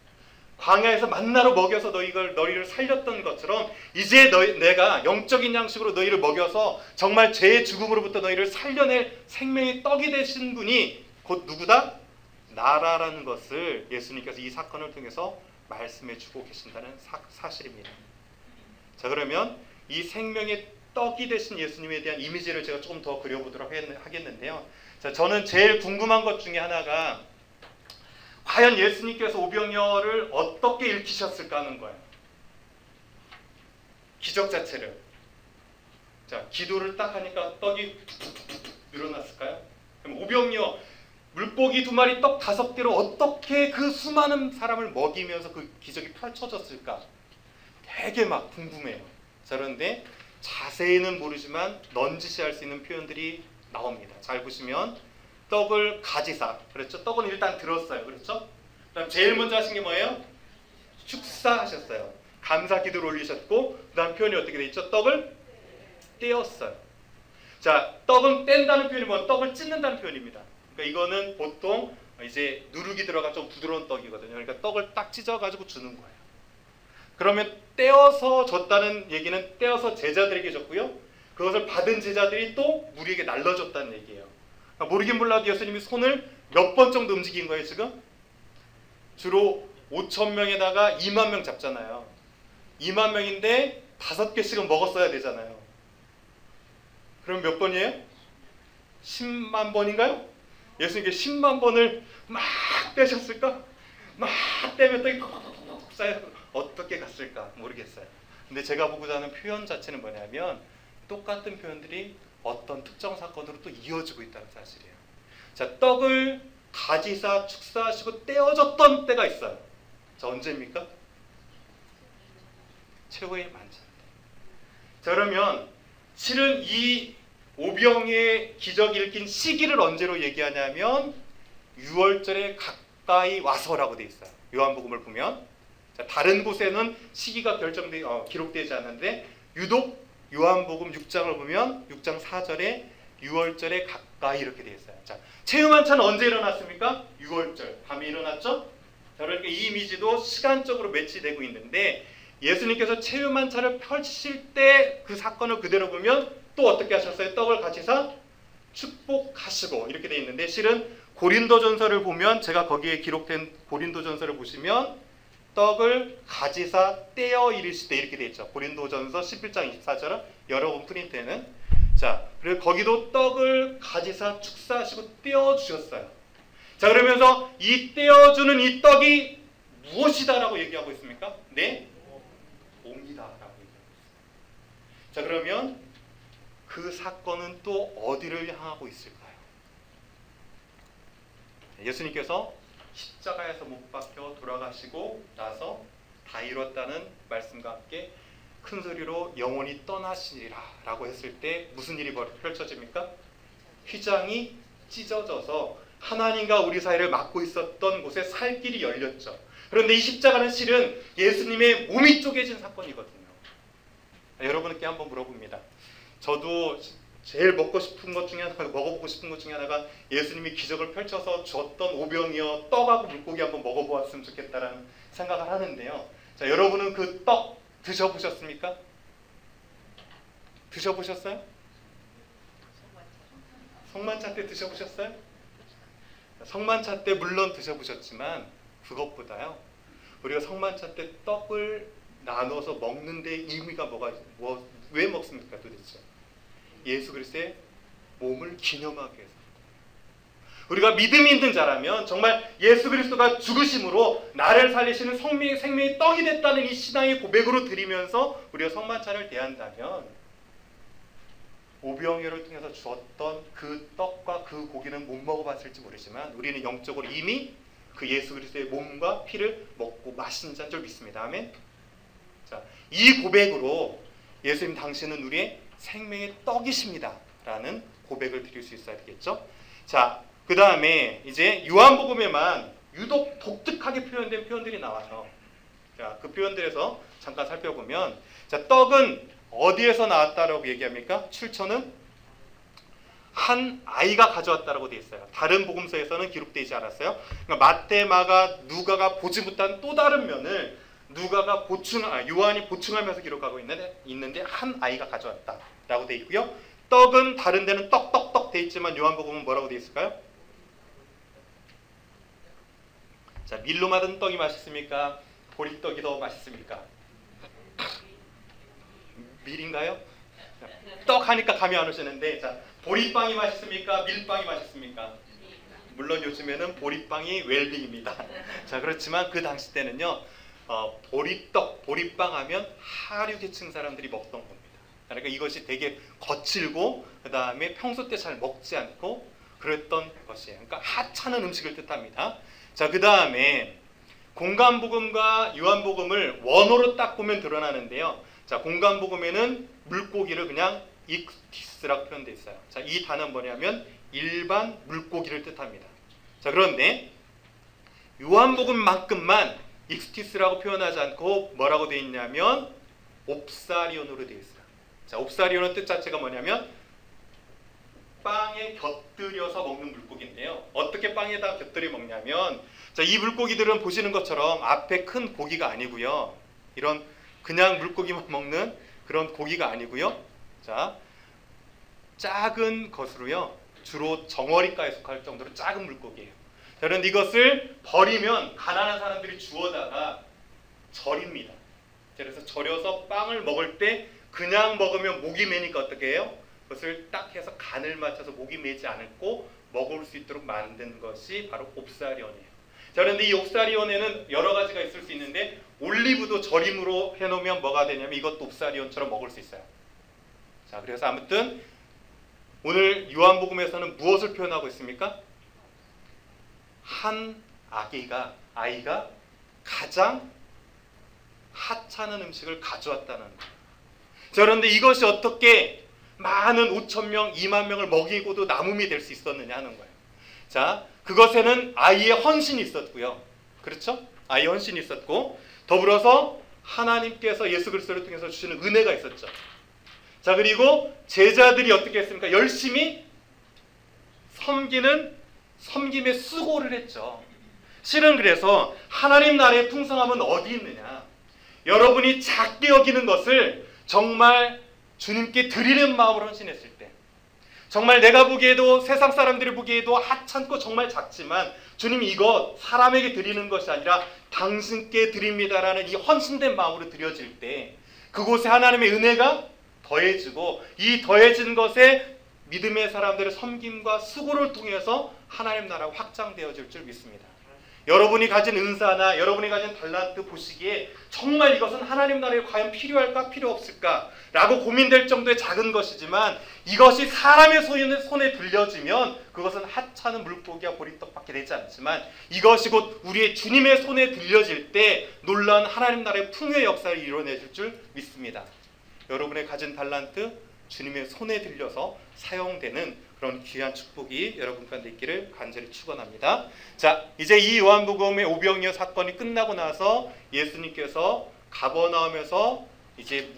광야에서 만나로 먹여서 너희를 살렸던 것처럼 이제 내가 영적인 양식으로 너희를 먹여서 정말 죄의 죽음으로부터 너희를 살려낼 생명의 떡이 되신 분이 곧 누구다? 나라라는 것을 예수님께서 이 사건을 통해서 말씀해 주고 계신다는 사실입니다. 자, 그러면 이 생명의 떡이 되신 예수님에 대한 이미지를 제가 조금 더 그려보도록 하겠는데요. 자, 저는 제일 궁금한 것 중에 하나가 과연 예수님께서 오병이어를 어떻게 일으키셨을까 하는 거예요. 기적 자체를. 자, 기도를 딱 하니까 떡이 늘어났을까요? 그럼 오병이어 물고기 2마리 떡 5개로 어떻게 그 수많은 사람을 먹이면서 그 기적이 펼쳐졌을까? 되게 막 궁금해요. 자, 그런데 자세히는 모르지만 넌지시할 수 있는 표현들이 나옵니다. 잘 보시면 떡을 가지사, 그렇죠? 떡은 일단 들었어요, 그렇죠? 그다음 제일 먼저 하신 게 뭐예요? 축사하셨어요. 감사 기도를 올리셨고, 그다음 표현이 어떻게 돼 있죠? 떡을 떼었어요. 자, 떡은 뗀다는 표현이 뭐예요? 떡을 찢는다는 표현입니다. 그러니까 이거는 보통 이제 누룩이 들어가 좀 부드러운 떡이거든요. 그러니까 떡을 딱 찢어가지고 주는 거예요. 그러면 떼어서 줬다는 얘기는 떼어서 제자들에게 줬고요. 그것을 받은 제자들이 또 무리에게 날려줬다는 얘기예요. 그러니까 모르긴 몰라도 예수님이 손을 몇 번 정도 움직인 거예요, 지금? 주로 5,000명에다가 2만 명 잡잖아요. 2만 명인데 5개씩은 먹었어야 되잖아요. 그럼 몇 번이에요? 10만 번인가요? 예수님께 10만 번을 막 떼셨을까? 막 떼면 떡이 콕콕콕 쌓여 어떻게 갔을까 모르겠어요. 근데 제가 보고자 하는 표현 자체는 뭐냐면 똑같은 표현들이 어떤 특정 사건으로 또 이어지고 있다는 사실이에요. 자, 떡을 가지사 축사하시고 떼어졌던 때가 있어요. 자, 언제입니까? 최후의 만찬 때. 자, 그러면 실은 이 오병의 기적이 일으킨 시기를 언제로 얘기하냐면 6월절에 가까이 와서라고 돼 있어요. 요한복음을 보면. 자, 다른 곳에는 시기가 기록되지 않는데 유독 요한복음 6장을 보면 6장 4절에 6월절에 가까이 이렇게 되어 있어요. 자, 체험한차는 언제 일어났습니까? 6월절 밤에 일어났죠? 자, 그러니까 이 이미지도 시간적으로 매치되고 있는데 예수님께서 체험한차를 펼치실 때 그 사건을 그대로 보면 또 어떻게 하셨어요? 떡을 가지사 축복하시고 이렇게 되어 있는데 실은 고린도전서를 보면 제가 거기에 기록된 고린도전서를 보시면 떡을 가지사 떼어 이르시되 이렇게 되어 있죠. 고린도전서 11장 24절은 여러분 프린트에는 자, 그리고 거기도 떡을 가지사 축사하시고 떼어 주셨어요. 자, 그러면서 이 떼어 주는 이 떡이 무엇이다라고 얘기하고 있습니까? 네, 몸이다라고 얘기하고 있습니다. 자, 그러면 그 사건은 또 어디를 향하고 있을까요? 예수님께서 십자가에서 못 박혀 돌아가시고 나서 다 이뤘다는 말씀과 함께 큰 소리로 영원히 떠나시리라 라고 했을 때 무슨 일이 펼쳐집니까? 휘장이 찢어져서 하나님과 우리 사이를 막고 있었던 곳에 살 길이 열렸죠. 그런데 이 십자가는 실은 예수님의 몸이 쪼개진 사건이거든요. 여러분께 한번 물어봅니다. 저도 제일 먹고 싶은 것 중에 하나가, 먹어보고 싶은 것 중에 하나가 예수님이 기적을 펼쳐서 줬던 오병이어 떡하고 물고기 한번 먹어보았으면 좋겠다라는 생각을 하는데요. 자, 여러분은 그 떡 드셔보셨습니까? 드셔보셨어요? 성만차 때 드셔보셨어요? 성만차 때 물론 드셔보셨지만 그것보다요, 우리가 성만차 때 떡을 나눠서 먹는데 의미가 왜 먹습니까 도대체? 예수 그리스도의 몸을 기념하기 위해서. 우리가 믿음이 있는 자라면 정말 예수 그리스도가 죽으심으로 나를 살리시는 생명의 떡이 됐다는 이 신앙의 고백으로 드리면서 우리가 성만찬을 대한다면 오병이어를 통해서 주었던 그 떡과 그 고기는 못 먹어봤을지 모르지만 우리는 영적으로 이미 그 예수 그리스도의 몸과 피를 먹고 마신 자인 줄 믿습니다. 아멘. 자, 이 고백으로 예수님 당신은 우리의 생명의 떡이십니다 라는 고백을 드릴 수 있어야 되겠죠. 자, 그 다음에 이제 요한복음에만 유독 독특하게 표현된 표현들이 나와서 자, 그 표현들에서 잠깐 살펴보면 자, 떡은 어디에서 나왔다라고 얘기합니까? 출처는 한 아이가 가져왔다라고 되어 있어요. 다른 복음서에서는 기록되지 않았어요. 그러니까 마태, 마가, 누가가 보지 못한 또 다른 면을 누가가 요한이 보충하면서 기록하고 있는데 한 아이가 가져왔다라고 되어 있고요. 떡은 다른 데는 떡 되어 있지만 요한복음은 뭐라고 되어 있을까요? 자, 밀로 만든 떡이 맛있습니까? 보리떡이 더 맛있습니까? 밀인가요? 떡 하니까 감이 안 오시는데 자, 보리빵이 맛있습니까? 밀빵이 맛있습니까? 물론 요즘에는 보리빵이 웰빙입니다. 자, 그렇지만 그 당시 때는요, 보리떡, 보리빵 하면 하류계층 사람들이 먹던 겁니다. 그러니까 이것이 되게 거칠고 그 다음에 평소 때 잘 먹지 않고 그랬던 것이에요. 그러니까 하찮은 음식을 뜻합니다. 자, 그 다음에 공간복음과 요한복음을 원어로 딱 보면 드러나는데요. 자, 공간복음에는 물고기를 그냥 익티스라고 표현되어 있어요. 자, 이 단어는 뭐냐면 일반 물고기를 뜻합니다. 자, 그런데 요한복음만큼만 익스티스라고 표현하지 않고 뭐라고 되어 있냐면 옵사리온으로 되어 있어요. 자, 옵사리온의 뜻 자체가 뭐냐면 빵에 곁들여서 먹는 물고기인데요. 어떻게 빵에다 곁들여 먹냐면 자, 이 물고기들은 보시는 것처럼 앞에 큰 고기가 아니고요. 이런 그냥 물고기만 먹는 그런 고기가 아니고요. 자, 작은 것으로요. 주로 정어리과에 속할 정도로 작은 물고기예요. 자, 그런데 이것을 버리면 가난한 사람들이 주워다가 절입니다. 그래서 절여서 빵을 먹을 때 그냥 먹으면 목이 메니까 어떻게 해요? 그것을 딱 해서 간을 맞춰서 목이 메지 않고 먹을 수 있도록 만든 것이 바로 옵사리온이에요. 자, 그런데 이 옵사리온에는 여러 가지가 있을 수 있는데 올리브도 절임으로 해놓으면 뭐가 되냐면 이것도 옵사리온처럼 먹을 수 있어요. 자, 그래서 아무튼 오늘 요한복음에서는 무엇을 표현하고 있습니까? 한 아이가 가장 하찮은 음식을 가져왔다는 거예요. 자, 그런데 이것이 어떻게 많은 5,000명, 2만 명을 먹이고도 남음이 될 수 있었느냐 하는 거예요. 자, 그것에는 아이의 헌신이 있었고요. 그렇죠? 아이의 헌신이 있었고 더불어서 하나님께서 예수 그리스도를 통해서 주시는 은혜가 있었죠. 자, 그리고 제자들이 어떻게 했습니까? 열심히 섬김의 수고를 했죠. 실은 그래서 하나님 나라의 풍성함은 어디 있느냐? 여러분이 작게 여기는 것을 정말 주님께 드리는 마음으로 헌신했을 때, 정말 내가 보기에도 세상 사람들이 보기에도 하찮고 정말 작지만 주님 이것 사람에게 드리는 것이 아니라 당신께 드립니다라는 이 헌신된 마음으로 드려질 때 그곳에 하나님의 은혜가 더해지고 이 더해진 것에 믿음의 사람들의 섬김과 수고를 통해서 하나님 나라가 확장되어질 줄 믿습니다. 여러분이 가진 은사나 여러분이 가진 달란트 보시기에 정말 이것은 하나님 나라에 과연 필요할까 필요 없을까 라고 고민될 정도의 작은 것이지만 이것이 사람의 손에 들려지면 그것은 하찮은 물고기와 보리떡밖에 되지 않지만 이것이 곧 우리의 주님의 손에 들려질 때 놀라운 하나님 나라의 풍요의 역사를 이뤄내실 줄 믿습니다. 여러분의 가진 달란트 주님의 손에 들려서 사용되는 그런 귀한 축복이 여러분 가운데 있기를 간절히 축원합니다. 자, 이제 이 요한복음의 오병이어 사건이 끝나고 나서 예수님께서 가버나움에서 이제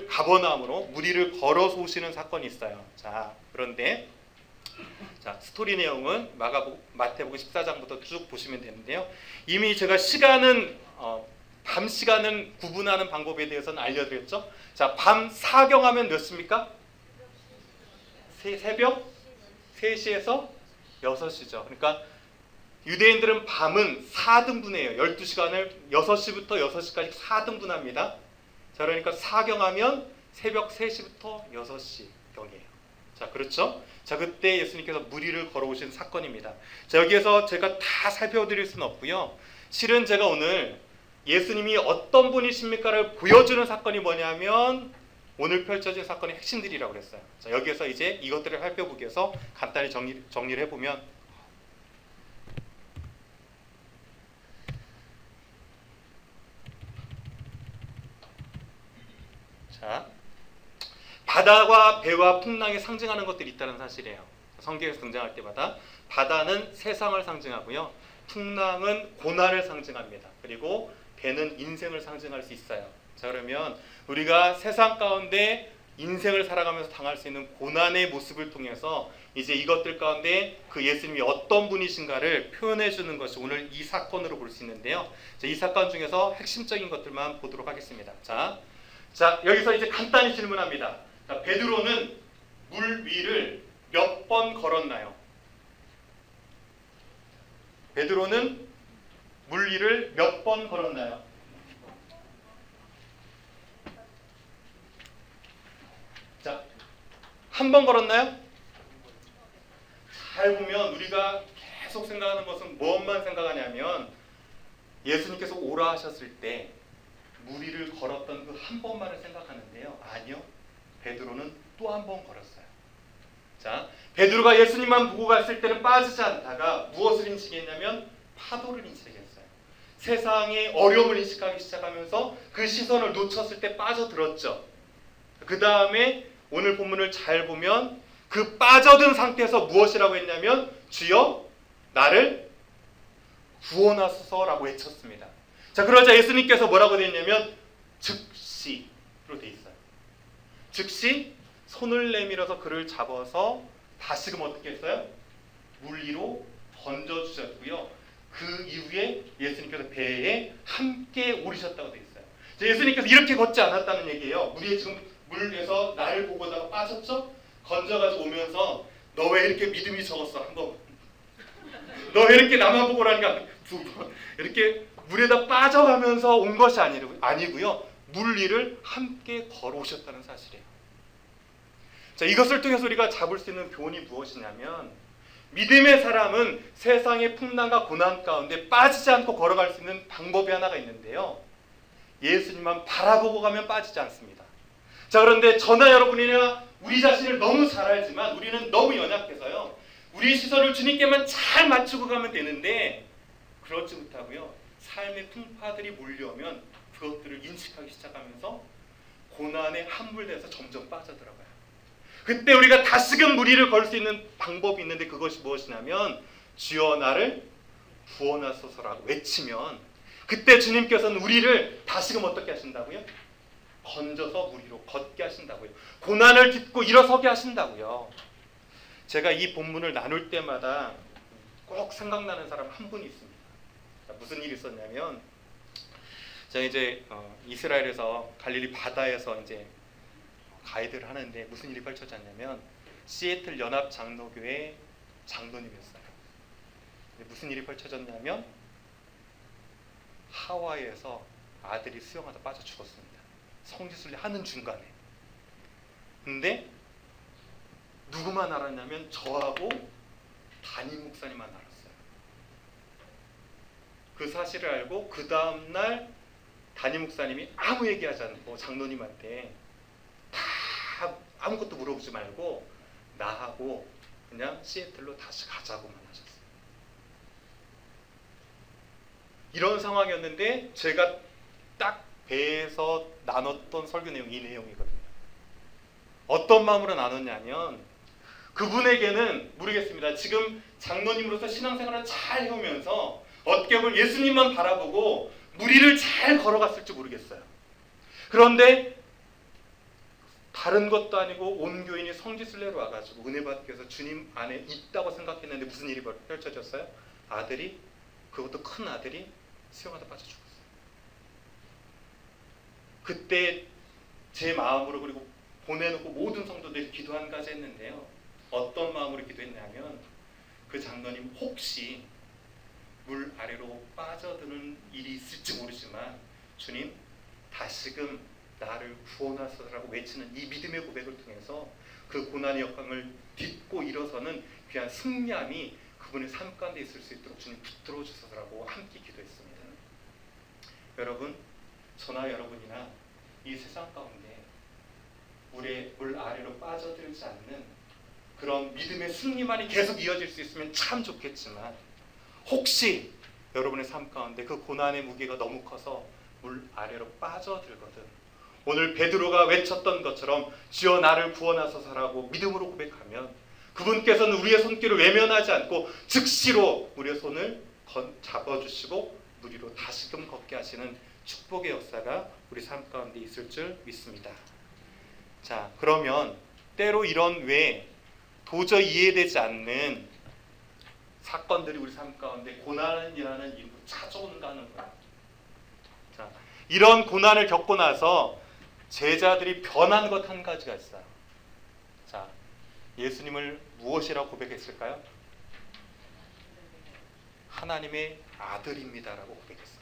가버나움으로 무리를 걸어서 오시는 사건이 있어요. 자, 그런데 자, 스토리 내용은 마태복음 14장부터 쭉 보시면 되는데요. 이미 제가 밤 시간은 구분하는 방법에 대해서는 알려드렸죠. 자, 밤 사경하면 몇 시입니까? 새벽 3시에서 6시죠. 그러니까 유대인들은 밤은 4등분해요. 12시간을 6시부터 6시까지 4등분합니다. 자, 그러니까 사경하면 새벽 3시부터 6시경이에요. 자, 그렇죠? 자, 그때 예수님께서 무리를 걸어오신 사건입니다. 자, 여기에서 제가 다 살펴드릴 수는 없고요. 실은 제가 오늘 예수님이 어떤 분이십니까를 보여주는 사건이 뭐냐면 오늘 펼쳐진 사건의 핵심들이라고 그랬어요. 자, 여기에서 이제 이것들을 살펴보기 위해서 간단히 정리를 해보면 자, 바다와 배와 풍랑이 상징하는 것들이 있다는 사실이에요. 성경에서 등장할 때마다 바다는 세상을 상징하고요. 풍랑은 고난을 상징합니다. 그리고 배는 인생을 상징할 수 있어요. 자, 그러면 우리가 세상 가운데 인생을 살아가면서 당할 수 있는 고난의 모습을 통해서 이제 이것들 가운데 그 예수님이 어떤 분이신가를 표현해 주는 것이 오늘 이 사건으로 볼 수 있는데요. 자, 이 사건 중에서 핵심적인 것들만 보도록 하겠습니다. 자, 여기서 이제 간단히 질문합니다. 자, 베드로는 물 위를 몇 번 걸었나요? 베드로는 물 위를 몇 번 걸었나요? 자, 한 번 걸었나요? 잘 보면 우리가 계속 생각하는 것은 무엇만 생각하냐면 예수님께서 오라 하셨을 때 물 위를 걸었던 그 한 번만을 생각하는데요. 아니요. 베드로는 또 한 번 걸었어요. 자, 베드로가 예수님만 보고 갔을 때는 빠지지 않다가 무엇을 인식했냐면 파도를 인식했어요. 세상의 어려움을 인식하기 시작하면서 그 시선을 놓쳤을 때 빠져들었죠. 그 다음에 오늘 본문을 잘 보면 그 빠져든 상태에서 무엇이라고 했냐면 주여 나를 구원하소서라고 외쳤습니다. 자, 그러자 예수님께서 뭐라고 되어 있냐면 즉시로 되어 있어요. 즉시 손을 내밀어서 그를 잡아서 다시금 어떻게 했어요? 물 위로 던져주셨고요. 그 이후에 예수님께서 배에 함께 오르셨다고 되어 있어요. 자, 예수님께서 이렇게 걷지 않았다는 얘기예요. 물에 지금 물에서 나를 보고다가 빠졌죠? 건져가지고 오면서 너 왜 이렇게 믿음이 적었어? 한 번. 너 왜 이렇게 나만 보고 라니까 두 번. 이렇게 물에다 빠져가면서 온 것이 아니고요. 물 위를 함께 걸어오셨다는 사실이에요. 자, 이것을 통해서 우리가 잡을 수 있는 교훈이 무엇이냐면 믿음의 사람은 세상의 풍랑과 고난 가운데 빠지지 않고 걸어갈 수 있는 방법이 하나가 있는데요. 예수님만 바라보고 가면 빠지지 않습니다. 자, 그런데 저나 여러분이나 우리 자신을 너무 잘 알지만 우리는 너무 연약해서요. 우리 시선을 주님께만 잘 맞추고 가면 되는데 그렇지 못하고요. 삶의 풍파들이 몰려오면 그것들을 인식하기 시작하면서 고난에 함몰돼서 점점 빠져들어가요. 그때 우리가 다시금 무리를 걸 수 있는 방법이 있는데 그것이 무엇이냐면 주여 나를 구원하소서라고 외치면 그때 주님께서는 우리를 다시금 어떻게 하신다고요? 건져서 물 위로 걷게 하신다고요. 고난을 딛고 일어서게 하신다고요. 제가 이 본문을 나눌 때마다 꼭 생각나는 사람 한 분이 있습니다. 무슨 일이 있었냐면, 제가 이제 이스라엘에서 갈릴리 바다에서 이제 가이드를 하는데 무슨 일이 펼쳐졌냐면, 시애틀 연합 장로교회 장로님이었어요. 무슨 일이 펼쳐졌냐면, 하와이에서 아들이 수영하다 빠져 죽었습니다. 성지순례 하는 중간에. 근데 누구만 알았냐면 저하고 담임 목사님만 알았어요. 그 사실을 알고 그 다음날 담임 목사님이 아무 얘기하지 않고 장로님한테 다 아무것도 물어보지 말고 나하고 그냥 시애틀로 다시 가자고만 하셨어요. 이런 상황이었는데 제가 딱 배에서 나눴던 설교 내용이 이 내용이거든요. 어떤 마음으로 나눴냐면, 그분에게는 모르겠습니다. 지금 장로님으로서 신앙생활을 잘 해오면서 어떻게 보면 예수님만 바라보고 무리를 잘 걸어갔을지 모르겠어요. 그런데 다른 것도 아니고 온 교인이 성지순례로 와가지고 은혜 받기 위해서 주님 안에 있다고 생각했는데 무슨 일이 펼쳐졌어요? 아들이, 그것도 큰 아들이 수영하다 빠져 죽었어요. 그때 제 마음으로, 그리고 보내놓고 모든 성도들이 기도 한 가지 했는데요. 어떤 마음으로 기도했냐면, 그 장로님 혹시 물 아래로 빠져드는 일이 있을지 모르지만 주님 다시금 나를 구원하소서라고 외치는 이 믿음의 고백을 통해서 그 고난의 역광을 딛고 일어서는 귀한 승리함이 그분의 삶 가운데 있을 수 있도록 주님 붙들어 주소서라고 함께 기도했습니다. 여러분, 저나 여러분이나 이 세상 가운데 물 아래로 빠져들지 않는 그런 믿음의 승리만이 계속 이어질 수 있으면 참 좋겠지만, 혹시 여러분의 삶 가운데 그 고난의 무게가 너무 커서 물 아래로 빠져들거든, 오늘 베드로가 외쳤던 것처럼 주여 나를 구원하소서라고 믿음으로 고백하면 그분께서는 우리의 손길을 외면하지 않고 즉시로 우리의 손을 잡아주시고 물 위로 다시금 걷게 하시는 축복의 역사가 우리 삶 가운데 있을 줄 믿습니다. 자, 그러면 때로 이런 외에 도저히 이해되지 않는 사건들이 우리 삶 가운데 고난이라는 이름으로 찾아온다는 거예요. 자, 이런 고난을 겪고 나서 제자들이 변한 것 한 가지가 있어요. 자, 예수님을 무엇이라고 고백했을까요? 하나님의 아들입니다라고 고백했어요.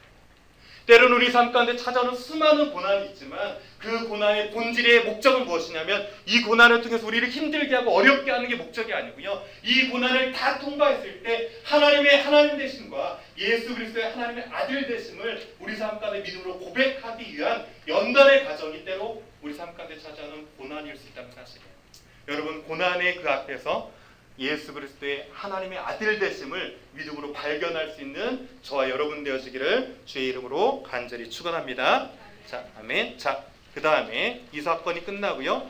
때로는 우리 삶 가운데 찾아오는 수많은 고난이 있지만 그 고난의 본질의 목적은 무엇이냐면, 이 고난을 통해서 우리를 힘들게 하고 어렵게 하는 게 목적이 아니고요, 이 고난을 다 통과했을 때 하나님의 하나님 되심과 예수 그리스도의 하나님의 아들 되심을 우리 삶 가운데 믿음으로 고백하기 위한 연단의 과정이 때로 우리 삶 가운데 찾아오는 고난일 수 있다는 사실이에요. 여러분, 고난의 그 앞에서 예수 그리스도의 하나님의 아들 되심을 믿음으로 발견할 수 있는 저와 여러분 되어지기를 주의 이름으로 간절히 축원합니다. 자, 아멘. 자, 그 다음에 이 사건이 끝나고요.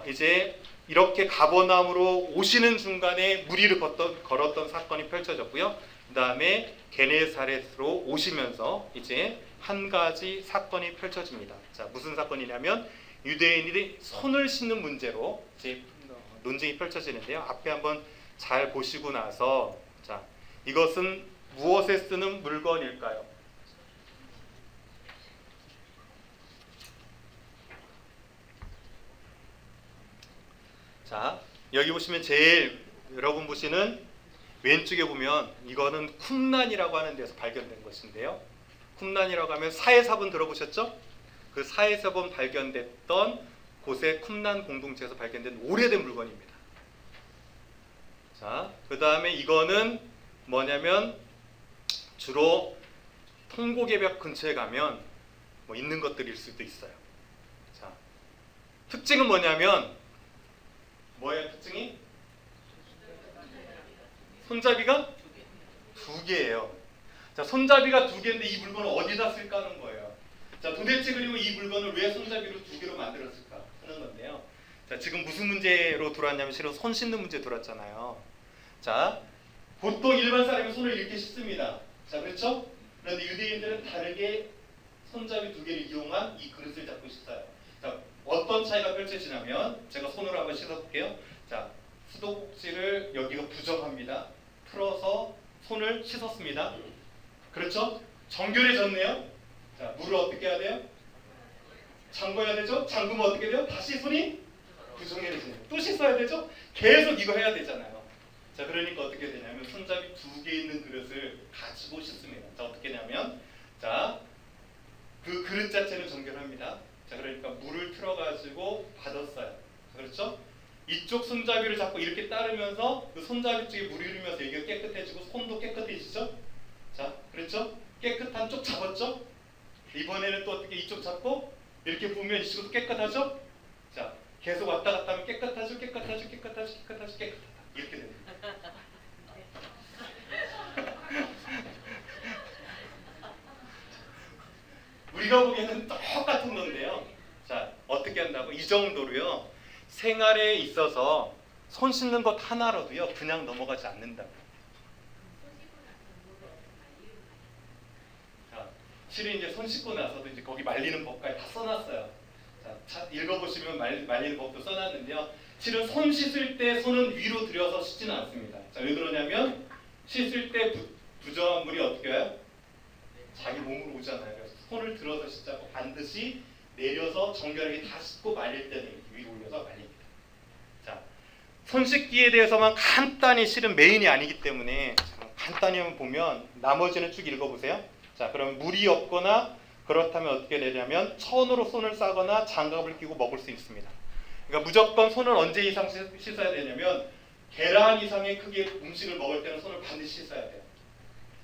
이제 이렇게 가버나움으로 오시는 중간에 무리를 걸었던 사건이 펼쳐졌고요. 그 다음에 게네사렛으로 오시면서 이제 한 가지 사건이 펼쳐집니다. 자, 무슨 사건이냐면 유대인들이 손을 씻는 문제로 이제 논쟁이 펼쳐지는데요. 앞에 한번 잘 보시고 나서, 자, 이것은 무엇에 쓰는 물건일까요? 자, 여기 보시면 제일 여러분 보시는 왼쪽에 보면 이거는 쿰란이라고 하는 데서 발견된 것인데요. 쿰란이라고 하면 사해사본 들어보셨죠? 그 사해사본 발견됐던 곳의 쿰란 공동체에서 발견된 오래된 물건입니다. 자, 그 다음에 이거는 뭐냐면 주로 통곡의벽 근처에 가면 뭐 있는 것들일 수도 있어요. 자, 특징은 뭐냐면, 뭐예요 특징이? 손잡이가 두 개예요. 자, 손잡이가 두 개인데 이 물건을 어디다 쓸까 하는 거예요. 자, 도대체 그리고 이 물건을 왜 손잡이로 두 개로 만들었을까 하는 건데요. 자, 지금 무슨 문제로 들어왔냐면 실은 손 씻는 문제 들어왔잖아요. 자, 보통 일반 사람이 손을 이렇게 씻습니다. 자, 그렇죠? 그런데 유대인들은 다르게 손잡이 두 개를 이용한 이 그릇을 잡고 씻어요. 자, 어떤 차이가 펼쳐지냐면 제가 손으로 한번 씻어볼게요. 자, 수도꼭지를 여기가 부정합니다. 풀어서 손을 씻었습니다. 그렇죠? 정결해졌네요. 자, 물을 어떻게 해야 돼요? 잠궈야 되죠? 잠그면 어떻게 돼요? 다시 손이 부정해지네요. 또 씻어야 되죠? 계속 이거 해야 되잖아요. 자, 그러니까 어떻게 되냐면 손잡이 두 개 있는 그릇을 가지고 씻습니다. 자, 어떻게 되냐면 자, 그 그릇 자체는 정결합니다. 자, 그러니까 물을 틀어가지고 받았어요. 그렇죠? 이쪽 손잡이를 잡고 이렇게 따르면서 그 손잡이 쪽에 물이 흐르면서 여기가 깨끗해지고 손도 깨끗해지죠? 자, 그렇죠? 깨끗한 쪽 잡았죠? 이번에는 또 어떻게 이쪽 잡고 이렇게 부으면 이쪽도 깨끗하죠? 자, 계속 왔다 갔다 하면 깨끗하죠? 깨끗하죠? 깨끗하죠? 깨끗하죠? 깨끗하다. 이렇게 됩니다. 우리가 보기에는 똑같은 건데요. 자, 어떻게 한다고? 이 정도로요. 생활에 있어서 손 씻는 것 하나로도요. 그냥 넘어가지 않는다고. 자, 실은 이제 손 씻고 나서도 이제 거기 말리는 법까지 다 써놨어요. 자, 읽어보시면 말리는 법도 써놨는데요. 실은 손 씻을 때 손은 위로 들여서 씻지는 않습니다. 자, 왜 그러냐면 씻을 때 부정한 물이 어떻게 해요? 자기 몸으로 오잖아요. 그래서 손을 들어서 씻자고 반드시 내려서 정결하게 다 씻고 말릴 때는 위로 올려서 말립니다. 자, 손 씻기에 대해서만 간단히 실은 메인이 아니기 때문에 간단히 한번 보면 나머지는 쭉 읽어보세요. 자, 그럼 물이 없거나 그렇다면 어떻게 되냐면 천으로 손을 싸거나 장갑을 끼고 먹을 수 있습니다. 그러니까 무조건 손을 언제 이상 씻어야 되냐면 계란 이상의 크기의 음식을 먹을 때는 손을 반드시 씻어야 돼요.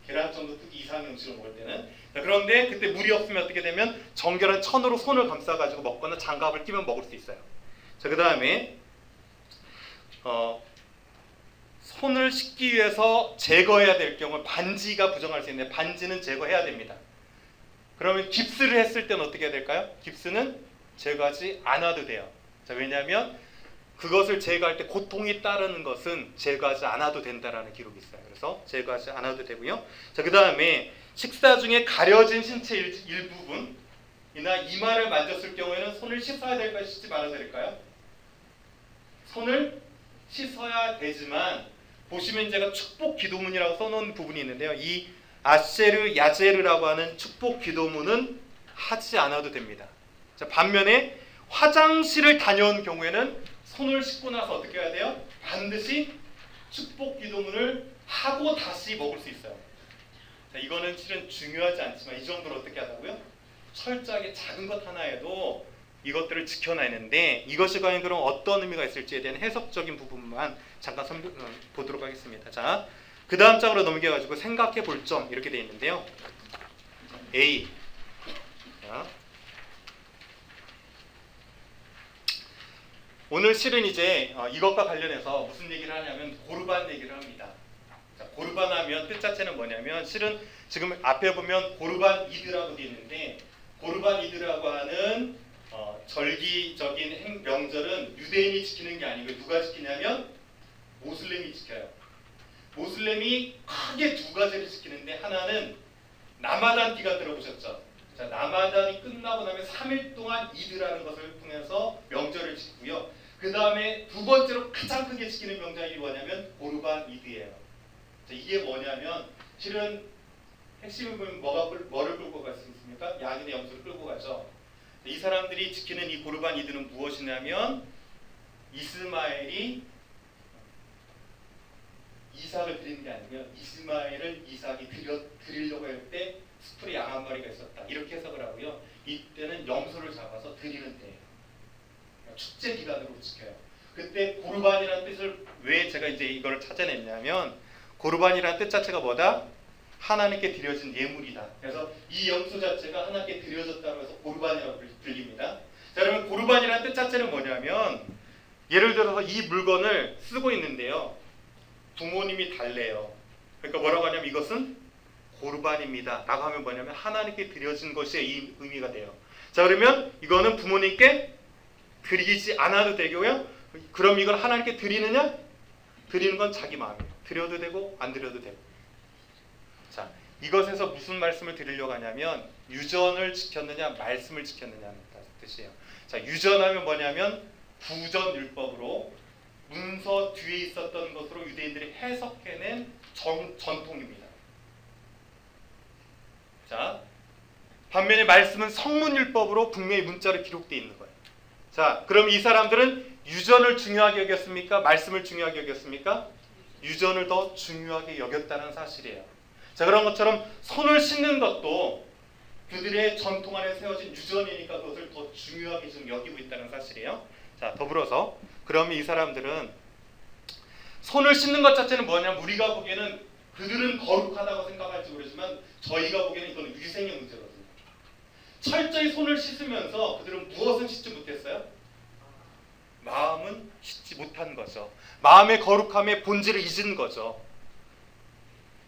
계란 정도 크기 이상의 음식을 먹을 때는. 자, 그런데 그때 물이 없으면 어떻게 되면 정결한 천으로 손을 감싸가지고 먹거나 장갑을 끼면 먹을 수 있어요. 자, 그 다음에 손을 씻기 위해서 제거해야 될 경우 반지가 부정할 수 있는데 반지는 제거해야 됩니다. 그러면 깁스를 했을 때는 어떻게 해야 될까요? 깁스는 제거하지 않아도 돼요. 자, 왜냐하면 그것을 제거할 때 고통이 따르는 것은 제거하지 않아도 된다라는 기록이 있어요. 그래서 제거하지 않아도 되고요. 자, 그 다음에 식사 중에 가려진 신체 일부분이나 이마를 만졌을 경우에는 손을 씻어야 될까요? 씻지 말아야 될까요? 손을 씻어야 되지만 보시면 제가 축복 기도문이라고 써놓은 부분이 있는데요. 이 아쉐르 야제르라고 하는 축복 기도문은 하지 않아도 됩니다. 자, 반면에 화장실을 다녀온 경우에는 손을 씻고 나서 어떻게 해야 돼요? 반드시 축복 기도문을 하고 다시 먹을 수 있어요. 자, 이거는 실은 중요하지 않지만 이 정도로 어떻게 하다고요? 철저하게 작은 것 하나에도 이것들을 지켜내는데 이것이 과연 그럼 어떤 의미가 있을지에 대한 해석적인 부분만 잠깐 보도록 하겠습니다. 자, 그 다음 장으로 넘겨가지고 생각해 볼 점 이렇게 되어 있는데요. A. 자, 오늘 실은 이제 이것과 관련해서 무슨 얘기를 하냐면 고르반 얘기를 합니다. 자, 고르반 하면 뜻 자체는 뭐냐면 실은 지금 앞에 보면 고르반 이드라고 되어 있는데 고르반 이드라고 하는 절기적인 명절은 유대인이 지키는 게 아니고 누가 지키냐면 모슬렘이 지켜요. 모슬렘이 크게 두 가지를 지키는데 하나는 라마단 기간 들어보셨죠? 자, 라마단이 끝나고 나면 3일 동안 이드라는 것을 통해서 명절을 지키고요. 그 다음에 두 번째로 가장 크게 지키는 명절이 뭐냐면 고르반 이드예요. 자, 이게 뭐냐면 실은 핵심을 보면 뭐를 끌고 갈 수 있습니까? 양인의 염소를 끌고 가죠. 이 사람들이 지키는 이 고르반 이드는 무엇이냐면 이스마엘이 이삭을 드리는 게 아니고요. 이삭이 드리려고 할 때 스풀에 양 한 마리가 있었다. 이렇게 해석을 하고요. 이때는 염소를 잡아서 드리는 때예요. 축제 기간으로 지켜요. 그때 고르반이라는 뜻을 왜 제가 이제 이걸 찾아냈냐면 고르반이라는 뜻 자체가 뭐다? 하나님께 드려진 예물이다. 그래서 이 염소 자체가 하나님께 드려졌다고 해서 고르반이라고 불립니다. 자, 그러면 고르반이라는 뜻 자체는 뭐냐면 예를 들어서 이 물건을 쓰고 있는데요. 부모님이 달래요. 그러니까 뭐라고 하냐면 이것은 고르반입니다. 라고 하면 뭐냐면 하나님께 드려진 것이 이 의미가 돼요. 자, 그러면 이거는 부모님께 드리지 않아도 되고요. 그럼 이걸 하나님께 드리느냐? 드리는 건 자기 마음이에요. 드려도 되고 안 드려도 되고. 자, 이것에서 무슨 말씀을 드리려고 하냐면 유전을 지켰느냐 말씀을 지켰느냐는 뜻이에요. 자, 유전하면 뭐냐면 구전율법으로 문서 뒤에 있었던 것으로 유대인들이 해석해낸 전통입니다. 자, 반면에 말씀은 성문율법으로 분명히 문자로 기록되어 있는 거예요. 자, 그럼 이 사람들은 유전을 중요하게 여겼습니까? 말씀을 중요하게 여겼습니까? 유전을 더 중요하게 여겼다는 사실이에요. 자, 그런 것처럼 손을 씻는 것도 그들의 전통 안에 세워진 유전이니까 그것을 더 중요하게 지금 여기고 있다는 사실이에요. 자, 더불어서 그러면 이 사람들은 손을 씻는 것 자체는 뭐냐면 우리가 보기에는 그들은 거룩하다고 생각할지 모르지만 저희가 보기에는 이건 위생의 문제거든요. 철저히 손을 씻으면서 그들은 무엇은 씻지 못했어요? 마음은 씻지 못한 거죠. 마음의 거룩함의 본질을 잊은 거죠.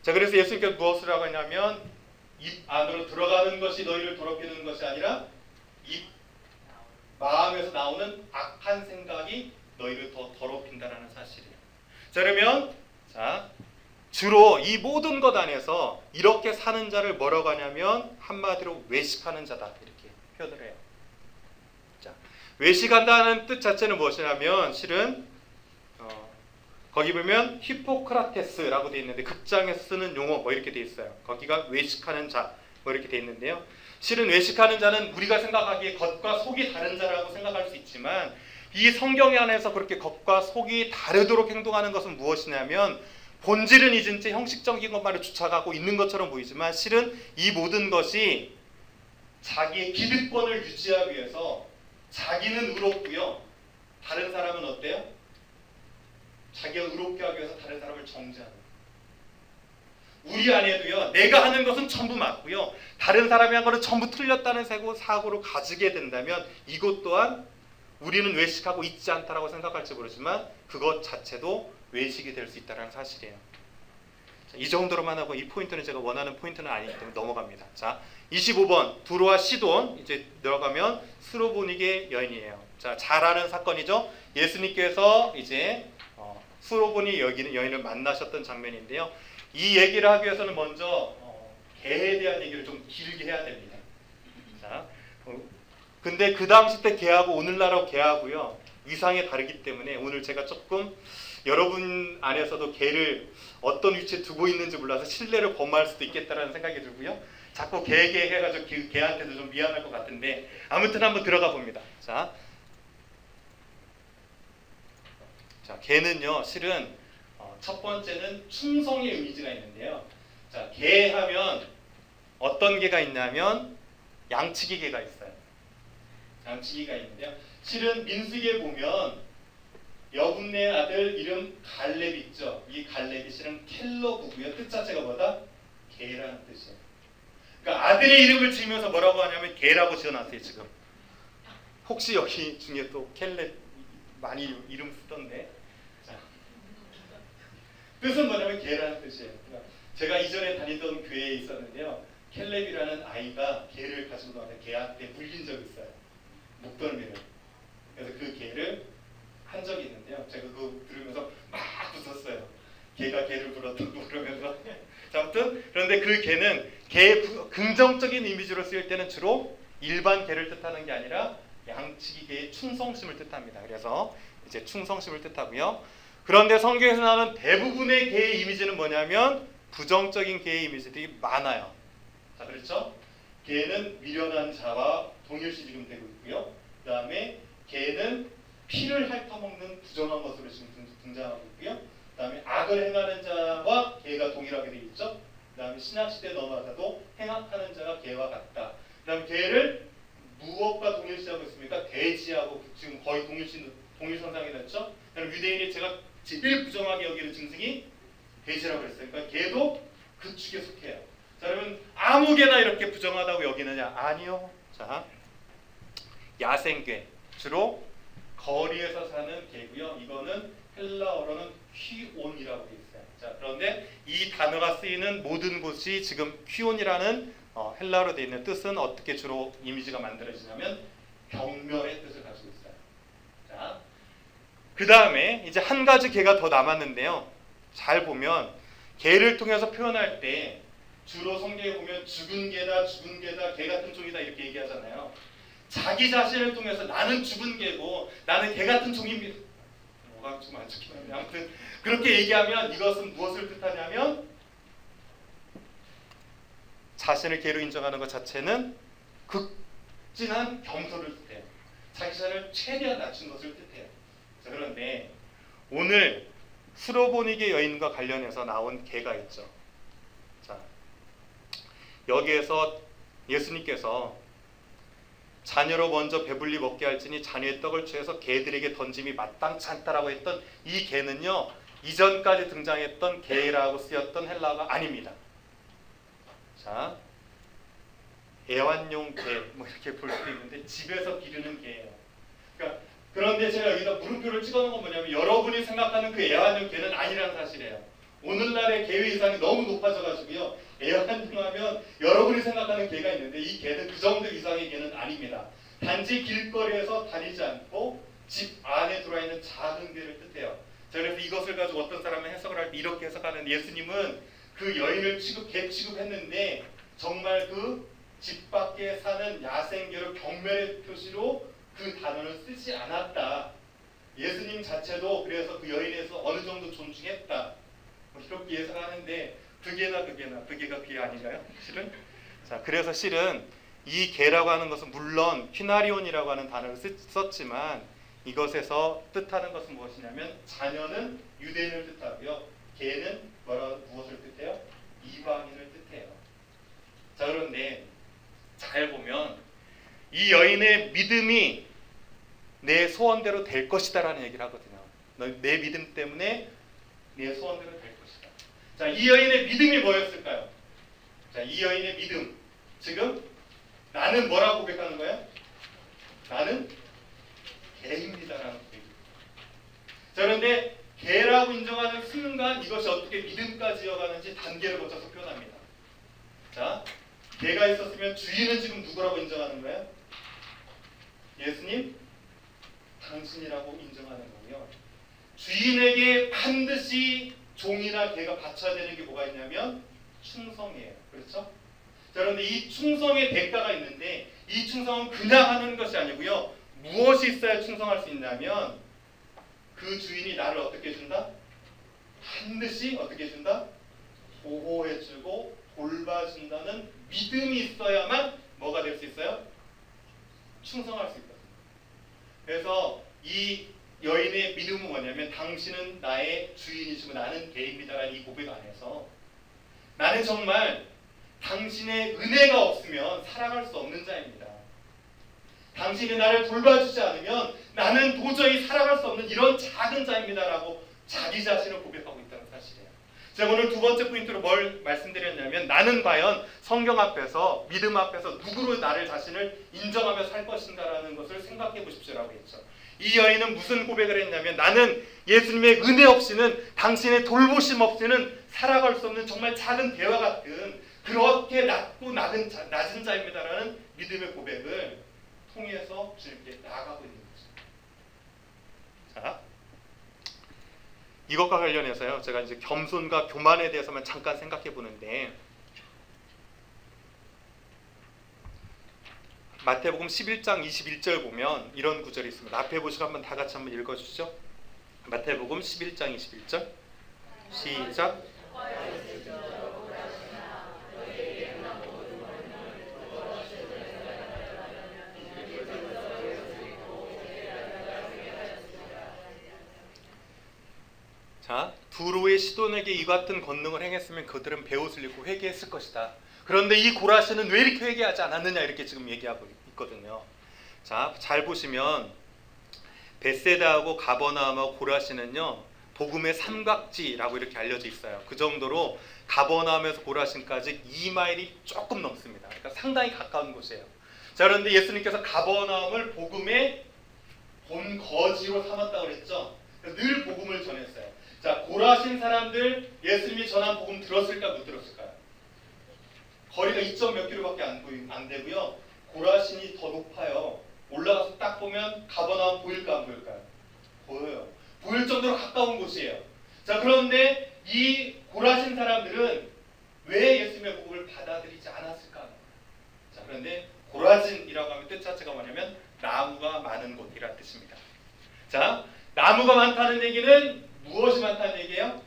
자, 그래서 예수님께서 무엇을 하고 있냐면 입 안으로 들어가는 것이 너희를 더럽히는 것이 아니라 입 마음에서 나오는 악한 생각이 너희를 더 더럽힌다는 사실이에요. 자, 그러면 자, 주로 이 모든 것 안에서 이렇게 사는 자를 뭐라고 하냐면 한마디로 외식하는 자다 이렇게 표현을 해요. 자, 외식한다는 뜻 자체는 무엇이냐면 실은 거기 보면 히포크라테스라고 되어 있는데 극장에서 쓰는 용어 뭐 이렇게 되어 있어요. 거기가 외식하는 자 뭐 이렇게 되어 있는데요. 실은 외식하는 자는 우리가 생각하기에 겉과 속이 다른 자라고 생각할 수 있지만 이 성경 안에서 그렇게 겉과 속이 다르도록 행동하는 것은 무엇이냐면 본질은 잊은 채 형식적인 것만을 쫓아가고 있는 것처럼 보이지만 실은 이 모든 것이 자기의 기득권을 유지하기 위해서 자기는 의롭고요. 다른 사람은 어때요? 자기가 의롭게 하기 위해서 다른 사람을 정죄하는 거예요. 우리 안에도요. 내가 하는 것은 전부 맞고요. 다른 사람이 한 것은 전부 틀렸다는 사고를 가지게 된다면 이것 또한 우리는 외식하고 있지 않다라고 생각할지 모르지만 그것 자체도 외식이 될 수 있다는 사실이에요. 자, 이 정도로만 하고 이 포인트는 제가 원하는 포인트는 아니기 때문에 넘어갑니다. 자, 25번 두로와 시돈 이제 들어가면 스로보니게 여인이에요. 자, 잘 아는 사건이죠. 예수님께서 이제 스로보니 여인을 만나셨던 장면인데요. 이 얘기를 하기 위해서는 먼저 개에 대한 얘기를 좀 길게 해야 됩니다. 자, 근데 그 당시 때 개하고 오늘날하고 개하고요 위상이 다르기 때문에 오늘 제가 조금 여러분 안에서도 개를 어떤 위치에 두고 있는지 몰라서 신뢰를 범할 수도 있겠다라는 생각이 들고요. 자꾸 개 해가지고 그 개한테도 좀 미안할 것 같은데 아무튼 한번 들어가 봅니다. 자, 개는요 실은 첫 번째는 충성의 이미지가 있는데요. 자, 개 하면 어떤 개가 있냐면 양치기 개가 있어요. 양치기가 있는데요. 실은 민수기에 보면 여분네 아들 이름 갈렙 있죠. 이 갈렙이 실은 켈러부고요. 뜻 자체가 뭐다? 개라는 뜻이에요. 그러니까 아들의 이름을 지으면서 뭐라고 하냐면 개라고 지어놨어요. 지금 혹시 여기 중에 또 켈렙 많이 이름 쓰던데 뜻은 뭐냐면 개라는 뜻이에요. 그러니까 제가 이전에 다니던 교회에 있었는데요. 켈렙이라는 아이가 개를 가지고 나왔는데 개한테 물린 적이 있어요. 목덜미를. 그래서 그 개를 한 적이 있는데요. 제가 그거 들으면서 막 웃었어요. 개가 개를 불었다고 그러면서. 아무튼 그런데 그 개는 개의 긍정적인 이미지로 쓰일 때는 주로 일반 개를 뜻하는 게 아니라 양치기 개의 충성심을 뜻합니다. 그래서 이제 충성심을 뜻하고요. 그런데 성경에서 나오는 대부분의 개의 이미지는 뭐냐면 부정적인 개의 이미지들이 많아요. 자, 그렇죠? 개는 미련한 자와 동일시 지금 되고 있고요. 그 다음에 개는 피를 핥아먹는 부정한 것으로 지금 등장하고 있고요. 그 다음에 악을 행하는 자와 개가 동일하게 되어 있죠. 그 다음에 신약시대에 넘어가서도 행악하는 자가 개와 같다. 그 다음에 개를 무엇과 동일시하고 있습니까? 돼지하고 지금 거의 동일선상이 됐죠. 유대인이 제가 제일 부정하게 여기는 증승이 돼지라고 했어요. 그러니까 개도 그 축에 속해요. 자, 그러면 아무 개나 이렇게 부정하다고 여기느냐? 아니요. 자, 야생개 주로 거리에서 사는 개고요. 이거는 헬라어로는 퀴온이라고 되어 있어요. 자, 그런데 이 단어가 쓰이는 모든 곳이 지금 퀴온이라는 헬라어로 되어 있는 뜻은 어떻게 주로 이미지가 만들어지냐면 경멸의 뜻을 가지고 있어요. 자, 그 다음에 이제 한 가지 개가 더 남았는데요. 잘 보면 개를 통해서 표현할 때 주로 성경에 보면 죽은 개다, 죽은 개다, 개 같은 종이다 이렇게 얘기하잖아요. 자기 자신을 통해서 나는 죽은 개고 나는 개 같은 종입니다. 뭐가 좀 안 좋긴 한데 아무튼 그렇게 얘기하면 이것은 무엇을 뜻하냐면 자신을 개로 인정하는 것 자체는 극진한 겸손을 뜻해요. 자기 자신을 최대한 낮춘 것을 뜻해요. 자, 그런데 오늘 수로보니게 여인과 관련해서 나온 개가 있죠. 자, 여기에서 예수님께서 자녀로 먼저 배불리 먹게 할지니 자녀의 떡을 취해서 개들에게 던짐이 마땅치 않다라고 했던 이 개는요, 이전까지 등장했던 개라고 쓰였던 헬라어가 아닙니다. 자, 애완용 개 뭐 이렇게 볼 수 있는데 집에서 기르는 개예요. 그러니까 그런데 제가 여기다 물음표를 찍어놓은 건 뭐냐면 여러분이 생각하는 그 애완용 개는 아니라는 사실이에요. 오늘날의 개 위상이 너무 높아져가지고요. 애완용하면 여러분이 생각하는 개가 있는데 이 개는 그 정도 이상의 개는 아닙니다. 단지 길거리에서 다니지 않고 집 안에 들어와 있는 작은 개를 뜻해요. 자, 그래서 이것을 가지고 어떤 사람은 해석을 할 때 이렇게 해석하는 예수님은 그 여인을 개 취급했는데 정말 그 집 밖에 사는 야생개로 경멸의 표시로 그 단어를 쓰지 않았다. 예수님 자체도 그래서 그 여인에서 어느 정도 존중했다. 뭐 이렇게 해석하는데 그게가 그게 아닌가요? 실은? 자, 그래서 실은 이 개라고 하는 것은 물론 퀴나리온이라고 하는 단어를 썼지만 이것에서 뜻하는 것은 무엇이냐면 자녀는 유대인을 뜻하고요. 개는 무엇을 뜻해요? 이방인을 뜻해요. 자, 그런데 잘 보면 이 여인의 믿음이 내 소원대로 될 것이다 라는 얘기를 하거든요. 내 믿음 때문에 내 소원대로 될 것이다. 자, 이 여인의 믿음이 뭐였을까요? 자, 이 여인의 믿음. 지금 나는 뭐라고 고백하는 거예요? 나는 개입니다라는 고백입니다. 자, 그런데 개라고 인정하는 순간 이것이 어떻게 믿음까지 이어가는지 단계를 거쳐서 표현합니다. 자, 개가 있었으면 주인은 지금 누구라고 인정하는 거예요? 예수님, 당신이라고 인정하는 거고요. 주인에게 반드시 종이나 개가 바쳐야 되는 게 뭐가 있냐면 충성이에요. 그렇죠? 자, 그런데 이 충성의 대가가 있는데 이 충성은 그냥 하는 것이 아니고요. 무엇이 있어야 충성할 수 있냐면 그 주인이 나를 어떻게 해준다? 반드시 어떻게 해준다? 보호해주고 돌봐준다는 믿음이 있어야만 뭐가 될 수 있어요? 충성할 수 있거든요. 그래서 이 여인의 믿음은 뭐냐면 당신은 나의 주인이시고 나는 개입니다라는 이 고백 안에서 나는 정말 당신의 은혜가 없으면 살아갈 수 없는 자입니다. 당신이 나를 돌봐주지 않으면 나는 도저히 살아갈 수 없는 이런 작은 자입니다라고 자기 자신을 고백하고 있다는 사실이에요. 제가 오늘 두 번째 포인트로 뭘 말씀드렸냐면 나는 과연 성경 앞에서 믿음 앞에서 누구로 나를 자신을 인정하며 살 것인가라는 것을 생각해 보십시오라고 했죠. 이 여인은 무슨 고백을 했냐면 나는 예수님의 은혜 없이는 당신의 돌보심 없이는 살아갈 수 없는 정말 작은 개와 같은 그렇게 낮고 낮은 자입니다라는 믿음의 고백을 통해서 주님께 나아가고 있는 거죠. 자, 이것과 관련해서요. 제가 이제 겸손과 교만에 대해서만 잠깐 생각해 보는데 마태복음 11장 21절 보면 이런 구절이 있습니다. 앞에 보시고 한번 다 같이 한번 읽어 주시죠. 마태복음 11장 21절 시작. 자, 두로의 시돈에게 이 같은 권능을 행했으면 그들은 베옷을 입고 회개했을 것이다. 그런데 이 고라시는 왜 이렇게 회개하지 않았느냐 이렇게 지금 얘기하고 있거든요. 자, 잘 보시면 벳세다하고 가버나움하고 고라시는요 복음의 삼각지라고 이렇게 알려져 있어요. 그 정도로 가버나움에서 고라신까지 2마일이 조금 넘습니다. 그러니까 상당히 가까운 곳이에요. 자, 그런데 예수님께서 가버나움을 복음의 본거지로 삼았다고 그랬죠. 늘 복음을 전했어요. 자, 고라신 사람들 예수님이 전한 복음 들었을까 못 들었을까요? 거리가 2점 몇 킬로밖에 안 되고요. 고라신이 더 높아요. 올라가서 딱 보면 가버나움 보일까 안 보일까요? 보여요. 보일 정도로 가까운 곳이에요. 자, 그런데 이 고라신 사람들은 왜 예수님의 복음을 받아들이지 않았을까? 자, 그런데 고라진이라고 하면 뜻 자체가 뭐냐면 나무가 많은 곳이란 뜻입니다. 자, 나무가 많다는 얘기는 무엇이 많다는 얘기예요?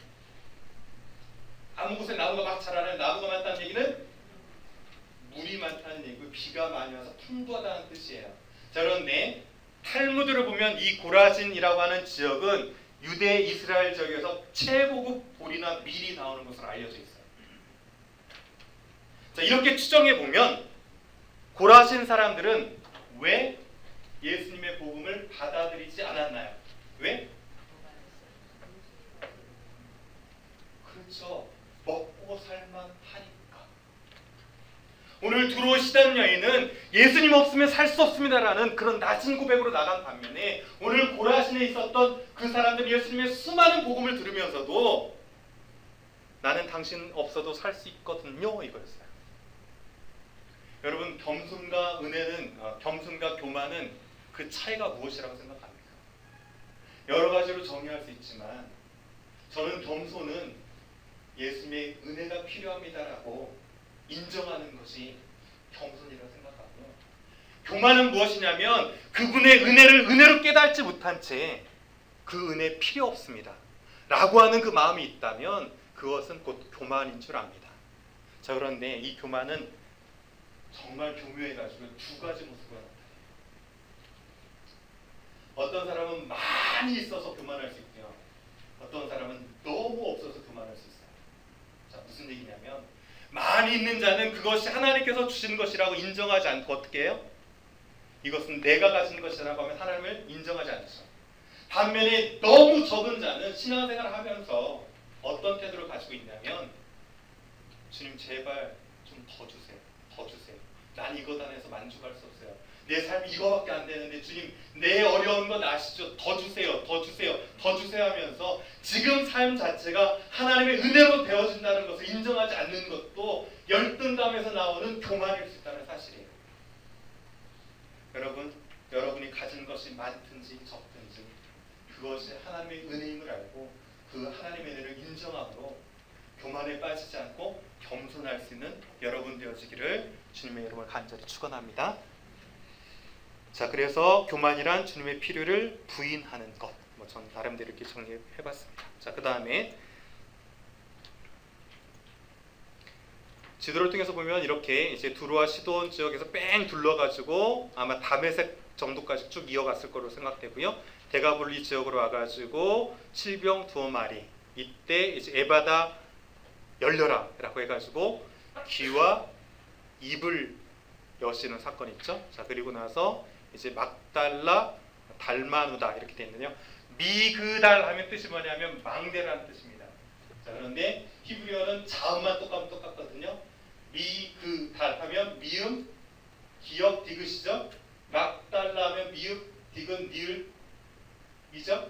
아무 곳에 나무가 막 자라는 나무가 많다는 얘기는 물이 많다는 얘기고 비가 많이 와서 풍부하다는 뜻이에요. 자, 그런데 탈무드를 보면 이 고라진이라고 하는 지역은 유대 이스라엘 지역에서 최고급 보리나 밀이 나오는 것으로 알려져 있어요. 자, 이렇게 추정해 보면 고라신 사람들은 왜 예수님의 복음을 받아들이지 않았나요? 왜? 그렇죠. 먹고 살만하니까. 오늘 들어오시던 여인은 예수님 없으면 살 수 없습니다라는 그런 낮은 고백으로 나간 반면에 오늘 고라신에 있었던 그 사람들은 예수님의 수많은 복음을 들으면서도 나는 당신 없어도 살 수 있거든요 이거였어요. 여러분, 겸손과 은혜는 겸손과 교만은 그 차이가 무엇이라고 생각합니까? 여러 가지로 정의할 수 있지만 저는 겸손은 예수님의 은혜가 필요합니다라고 인정하는 것이 겸손이라고 생각하고요. 교만은 무엇이냐면 그분의 은혜를 은혜로 깨닫지 못한 채 그 은혜 필요 없습니다 라고 하는 그 마음이 있다면 그것은 곧 교만인 줄 압니다. 자, 그런데 이 교만은 정말 교묘해가지고 두 가지 모습을 나타내요. 어떤 사람은 많이 있어서 교만할 수 있고요. 어떤 사람은 너무 없어서 교만할 수 있어요. 자, 무슨 얘기냐면 많이 있는 자는 그것이 하나님께서 주신 것이라고 인정하지 않고 어떻게 해요? 이것은 내가 가진 것이라고 하면 하나님을 인정하지 않죠. 반면에 너무 적은 자는 신앙생활을 하면서 어떤 태도를 가지고 있냐면 주님 제발 좀 더 주세요. 더 주세요. 난 이것 안에서 만족할 수 없어요. 내 삶이 이거밖에 안 되는데 주님 내 어려운 건 아시죠? 더 주세요. 더 주세요. 더 주세요 하면서 지금 삶 자체가 하나님의 은혜로 되어진다는 것을 인정하지 않는 것도 열등감에서 나오는 교만일 수 있다는 사실이에요. 여러분, 여러분이 가진 것이 많든지 적든지 그것이 하나님의 은혜임을 알고 그 하나님의 은혜를 인정함으로 교만에 빠지지 않고 겸손할 수 있는 여러분 되어지기를 주님의 이름으로 간절히 축원합니다. 자, 그래서 교만이란 주님의 필요를 부인하는 것. 전 나름대로 이렇게 정리해봤습니다. 자, 그 다음에 지도를 통해서 보면 이렇게 이제 두로와 시돈 지역에서 뺑 둘러가지고 아마 다메섹 정도까지 쭉 이어갔을 거로 생각되고요. 데가볼리 지역으로 와가지고 칠병 두어 마리. 이때 이제 에바다 열려라라고 해가지고 귀와 입을 여시는 사건이 있죠. 자, 그리고 나서 이제 막달라 달마누다 이렇게 되어 있는데요. 미그달 하면 뜻이 뭐냐면 망대라는 뜻입니다. 자, 그런데 히브리어는 자음만 똑같거든요. 미그달 하면 미음, 기역, 디귿이죠. 막달라 하면 미읍, 디귿, 니을이죠.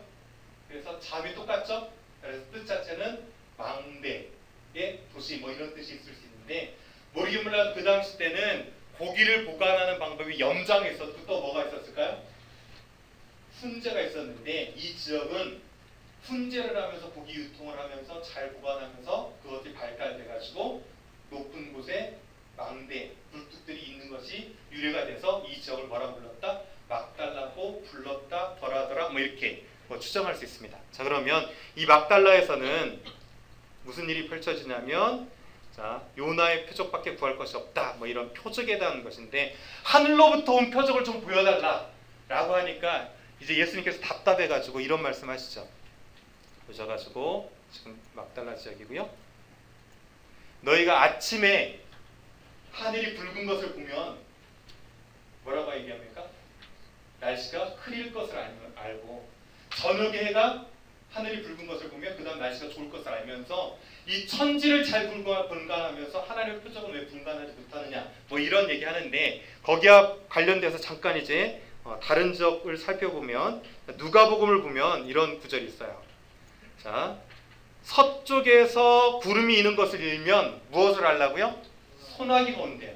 그래서 자음이 똑같죠. 그래서 뜻 자체는 망대의 도시 뭐 이런 뜻이 있을 수 있는데 모르긴 몰라도 그 당시 때는 고기를 보관하는 방법이 염장이 있었고 또 뭐가 있었을까요? 훈제가 있었는데 이 지역은 훈제를 하면서 고기 유통을 하면서 잘 보관하면서 그것이 발달돼가지고 높은 곳에 망대, 불뚝들이 있는 것이 유래가 돼서 이 지역을 뭐라 불렀다? 막달라고 불렀다, 덜하더라 뭐 이렇게 추정할 수 있습니다. 자, 그러면 이 막달라에서는 무슨 일이 펼쳐지냐면 자, 요나의 표적밖에 구할 것이 없다 뭐 이런 표적에 대한 것인데 하늘로부터 온 표적을 좀 보여달라 라고 하니까 이제 예수님께서 답답해가지고 이런 말씀하시죠. 보셔가지고 지금 막달라 지역이고요. 너희가 아침에 하늘이 붉은 것을 보면 뭐라고 얘기합니까? 날씨가 흐릴 것을 알고 저녁에 해가 하늘이 붉은 것을 보면 그 다음 날씨가 좋을 것을 알면서 이 천지를 잘 분간하면서 하나님의 표적은 왜 분간하지 못하느냐 뭐 이런 얘기하는데 거기와 관련돼서 잠깐 이제 다른 지역을 살펴보면 누가복음을 보면 이런 구절이 있어요. 자, 서쪽에서 구름이 이는 것을 일면 무엇을 하려고요? 소나기가 온대요.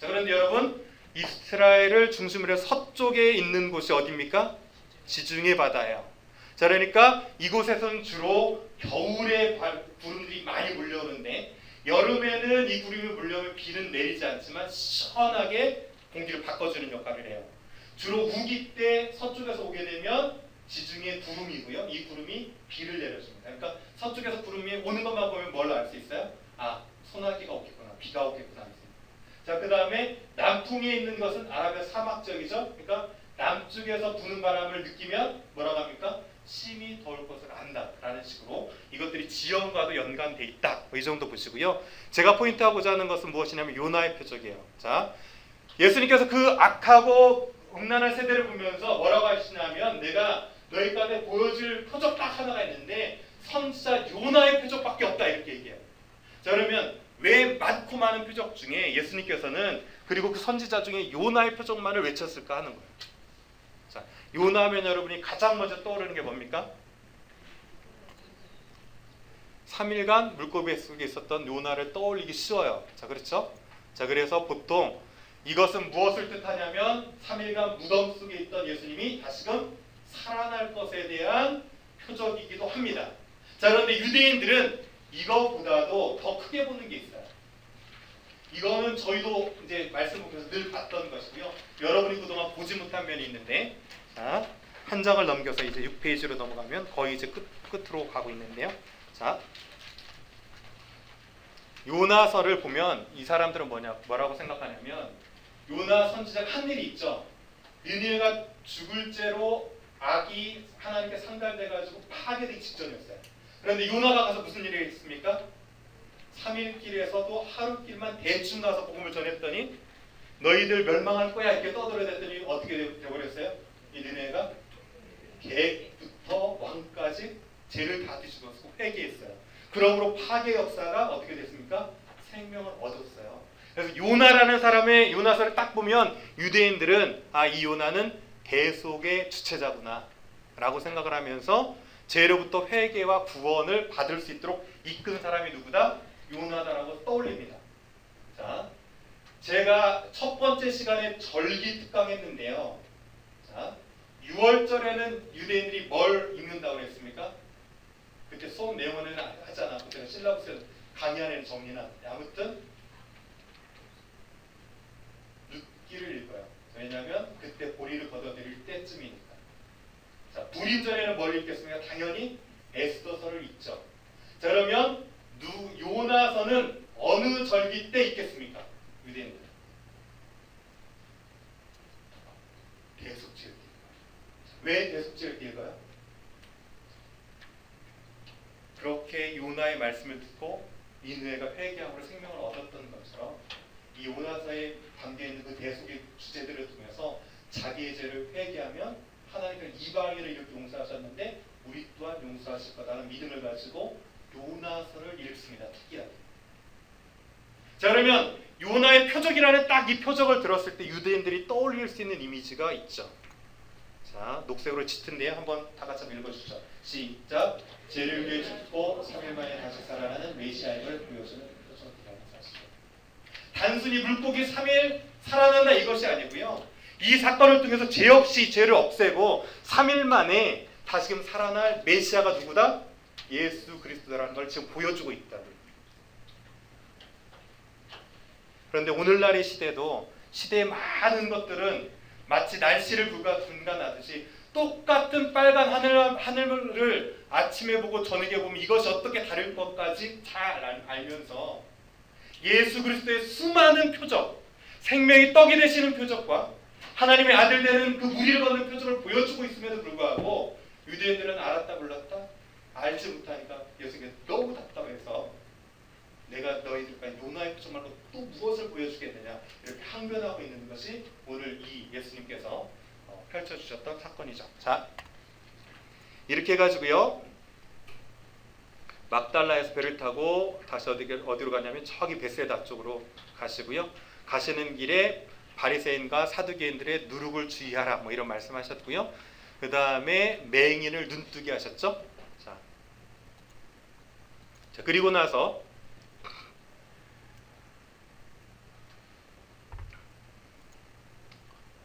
자, 그런데 여러분 이스라엘을 중심으로 해서 서쪽에 있는 곳이 어디입니까? 지중해 바다예요. 자, 그러니까 이곳에서는 주로 겨울에 구름들이 많이 몰려오는데 여름에는 이 구름이 몰려오면 비는 내리지 않지만 시원하게 공기를 바꿔주는 역할을 해요. 주로 우기 때 서쪽에서 오게 되면 지중해 구름이고요. 이 구름이 비를 내려줍니다. 그러니까 서쪽에서 구름이 오는 것만 보면 뭘 알 수 있어요? 아, 소나기가 오겠구나, 비가 오겠구나. 자, 그 다음에 남풍에 있는 것은 아라비아 사막 지역이죠. 그러니까 남쪽에서 부는 바람을 느끼면 뭐라고 합니까? 심히 더울 것을 안다라는 식으로 이것들이 지형과도 연관돼 있다. 이 정도 보시고요. 제가 포인트하고자 하는 것은 무엇이냐면 요나의 표적이에요. 자, 예수님께서 그 악하고 음란한 세대를 보면서 뭐라고 하시냐면 내가 너희 가운데 보여줄 표적 딱 하나가 있는데 선지자 요나의 표적밖에 없다 이렇게 얘기해요. 자, 그러면 왜 많고 많은 표적 중에 예수님께서는 그리고 그 선지자 중에 요나의 표적만을 외쳤을까 하는 거예요. 자, 요나하면 여러분이 가장 먼저 떠오르는 게 뭡니까? 3일간 물고기 속에 있었던 요나를 떠올리기 쉬워요. 자, 그렇죠? 자, 그래서 보통 이것은 무엇을 뜻하냐면 3일간 무덤 속에 있던 예수님이 다시금 살아날 것에 대한 표적이기도 합니다. 자, 그런데 유대인들은 이거보다도 더 크게 보는 게 있어요. 이거는 저희도 이제 말씀 보면서 늘 봤던 것이고요. 여러분이 그동안 보지 못한 면이 있는데, 자, 한 장을 넘겨서 이제 6페이지로 넘어가면 거의 이제 끝으로 가고 있는데요. 자, 요나서를 보면 이 사람들은 뭐라고 생각하냐면 요나 선지자가 한 일이 있죠. 니느웨가 죽을 죄로 악이 하나님께 상달돼가지고 파괴되기 직전이었어요. 그런데 요나가 가서 무슨 일이 있습니까? 3일 길에서도 하루 길만 대충 가서 복음을 전했더니 너희들 멸망할 거야 이렇게 떠들어댔더니 어떻게 되어버렸어요? 이 니느웨가 객부터 왕까지 죄를 다 뒤집어쓰고 회개했어요. 그러므로 파괴 역사가 어떻게 됐습니까? 생명을 얻었어요. 그래서 요나라는 사람의 요나서를 딱 보면 유대인들은 아, 이 요나는 대속의 주체자구나 라고 생각을 하면서 죄로부터 회개와 구원을 받을 수 있도록 이끈 사람이 누구다? 요나다라고 떠올립니다. 자, 제가 첫 번째 시간에 절기 특강했는데요. 자, 6월절에는 유대인들이 뭘 읽는다고 그랬습니까? 그때 수업 내용은 하잖아. 그때는 실라부스 강의 안에는 정리나 아무튼 룻기를 읽어요. 왜냐하면 그때 보리를 걷어들일 때쯤이니까. 자, 불임절에는 뭘 읽겠습니까? 당연히 에스더서를 읽죠. 자, 그러면 요나서는 어느 절기 때 읽겠습니까? 유대인들. 대속절. 왜 대속절 읽어요? 그렇게 요나의 말씀을 듣고 니느웨가 회개함으로 생명을 얻었던 것처럼 이 요나서의 담겨 있는 그 대속의 주제들을 통해서 자기의 죄를 회개하면 하나님께서 이방인을 이렇게 용서하셨는데 우리 또한 용서하실 거라는 믿음을 가지고 요나서를 읽습니다. 특이하게. 자, 그러면 요나의 표적이라는 딱 이 표적을 들었을 때 유대인들이 떠올릴 수 있는 이미지가 있죠. 자, 녹색으로 짙은데요. 한번 다 같이 한번 읽어주시죠. 시작. 죄를 위해 죽고 3일 만에 다시 살아나는 메시아임을 보여주는 표적이라는 사실. 단순히 물고기 3일 살아난다 이것이 아니고요. 이 사건을 통해서 죄 없이 죄를 없애고 3일 만에 다시금 살아날 메시아가 누구다? 예수 그리스도라는 걸 지금 보여주고 있다는. 그런데 오늘날의 시대도 시대의 많은 것들은 마치 날씨를 불가분간하듯이 똑같은 빨간 하늘을 아침에 보고 저녁에 보면 이것이 어떻게 다를 것까지 잘 알면서 예수 그리스도의 수많은 표적, 생명이 떡이 되시는 표적과 하나님의 아들 되는 그 무리를 걷는 표적을 보여주고 있음에도 불구하고 유대인들은 알았다 몰랐다 알지 못하니까 예수님께 너무 답답해서 내가 너희들과 요나의 표적 말고 또 무엇을 보여주겠느냐 이렇게 항변하고 있는 것이 오늘 이 예수님께서 펼쳐주셨던 사건이죠. 자, 이렇게 해가지고요. 막달라에서 배를 타고 다시 어디로 가냐면 저기 베세다 쪽으로 가시고요. 가시는 길에 바리새인과 사두개인들의 누룩을 주의하라 뭐 이런 말씀하셨고요. 그 다음에 맹인을 눈뜨게 하셨죠. 자, 그리고 나서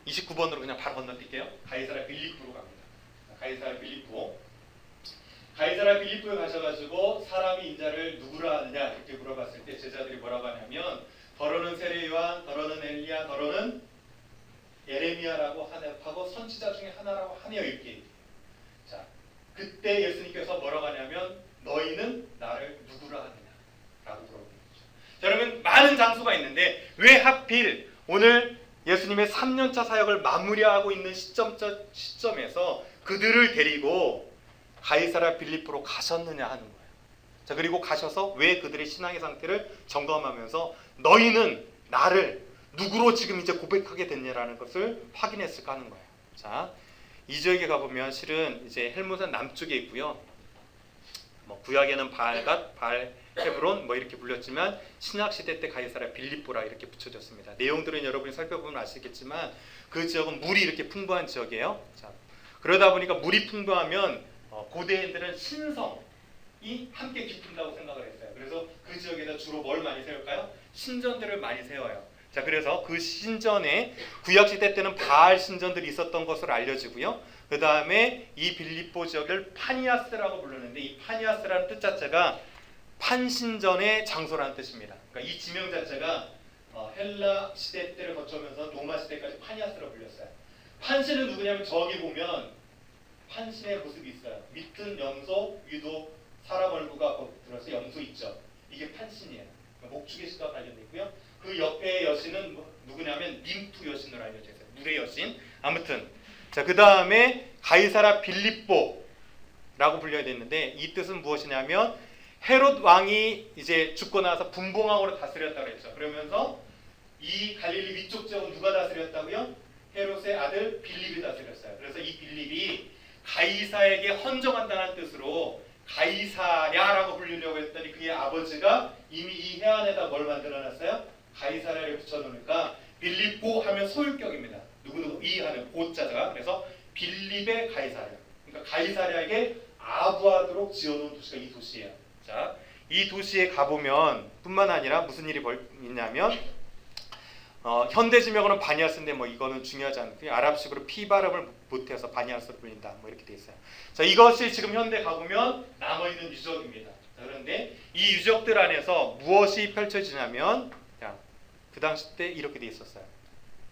29번으로 그냥 바로 건너뛸게요. 가이사랴 빌립보로 갑니다. 가이사랴 빌립보. 가이사랴 빌립보에 가셔가지고 사람이 인자를 누구라 하느냐 이렇게 물어봤을 때 제자들이 뭐라고 하냐면 더러는 세례 요한, 더러는 엘리야, 더러는 예레미야라고 하고 선지자 중에 하나라고 하네요 이렇게. 자, 그때 예수님께서 뭐라고 하냐면 너희는 나를 누구라 하느냐라고 물어보는 거죠. 자, 그러면 많은 장소가 있는데 왜 하필 오늘 예수님의 3년차 사역을 마무리하고 있는 시점에서 그들을 데리고 가이사랴 빌립보로 가셨느냐 하는 거예요. 자, 그리고 가셔서 왜 그들의 신앙의 상태를 점검하면서 너희는 나를 누구로 지금 이제 고백하게 됐냐라는 것을 확인했을까 하는 거예요. 자, 2절에 가보면 실은 이제 헬무산 남쪽에 있고요. 뭐 구약에는 바알갓, 바알 헤브론 뭐 이렇게 불렸지만 신약 시대 때 가이사랴 빌립보라 이렇게 붙여졌습니다. 내용들은 여러분이 살펴보면 아시겠지만 그 지역은 물이 이렇게 풍부한 지역이에요. 자, 그러다 보니까 물이 풍부하면 고대인들은 신성이 함께 깊은다고 생각을 했어요. 그래서 그 지역에다 주로 뭘 많이 세울까요? 신전들을 많이 세워요. 자, 그래서 그 신전에 구약 시대 때는 바알 신전들이 있었던 것으로 알려지고요. 그 다음에 이 빌립보 지역을 파니아스라고 부르는데 이 파니아스라는 뜻 자체가 판신전의 장소라는 뜻입니다. 그러니까 이 지명 자체가 헬라 시대 때를 거쳐오면서 로마 시대까지 파니아스라고 불렸어요. 판신은 누구냐면 저기 보면 판신의 모습이 있어요. 밑은 염소, 위도 사람 얼굴가 들어서 염소 있죠. 이게 판신이에요. 목축의 시가 관련돼 있고요. 그 옆에 여신은 누구냐면 ним프 여신으로 알려져 있어요. 물의 여신. 아무튼 자, 그 다음에 가이사랴 빌립보라고 불려야 되는데 이 뜻은 무엇이냐면 헤롯 왕이 이제 죽고 나서 분봉왕으로 다스렸다고 했죠. 그러면서 이 갈릴리 위쪽 지역은 누가 다스렸다고요? 헤롯의 아들 빌립이 다스렸어요. 그래서 이 빌립이 가이사에게 헌정한다는 뜻으로 가이사랴라고 부르려고 했더니 그의 아버지가 이미 이 해안에다 뭘 만들어놨어요? 가이사랴를 붙여놓으니까 빌립보 하면 소유격입니다. 누구누구 이 하는 고자가. 그래서 빌립의 가이사랴. 그러니까 가이사랴에게 아부하도록 지어놓은 도시가 이 도시예요. 자, 이 도시에 가보면 뿐만 아니라 무슨 일이 있냐면 현대 지명으로는 바니아스인데 뭐 이거는 중요하지 않고요. 아랍식으로 피 발음을 못해서 바니아스로 불린다. 뭐 이렇게 돼 있어요. 자, 이것이 지금 현대 가보면 남아있는 유적입니다. 자, 그런데 이 유적들 안에서 무엇이 펼쳐지냐면 자, 그 당시 때 이렇게 돼 있었어요.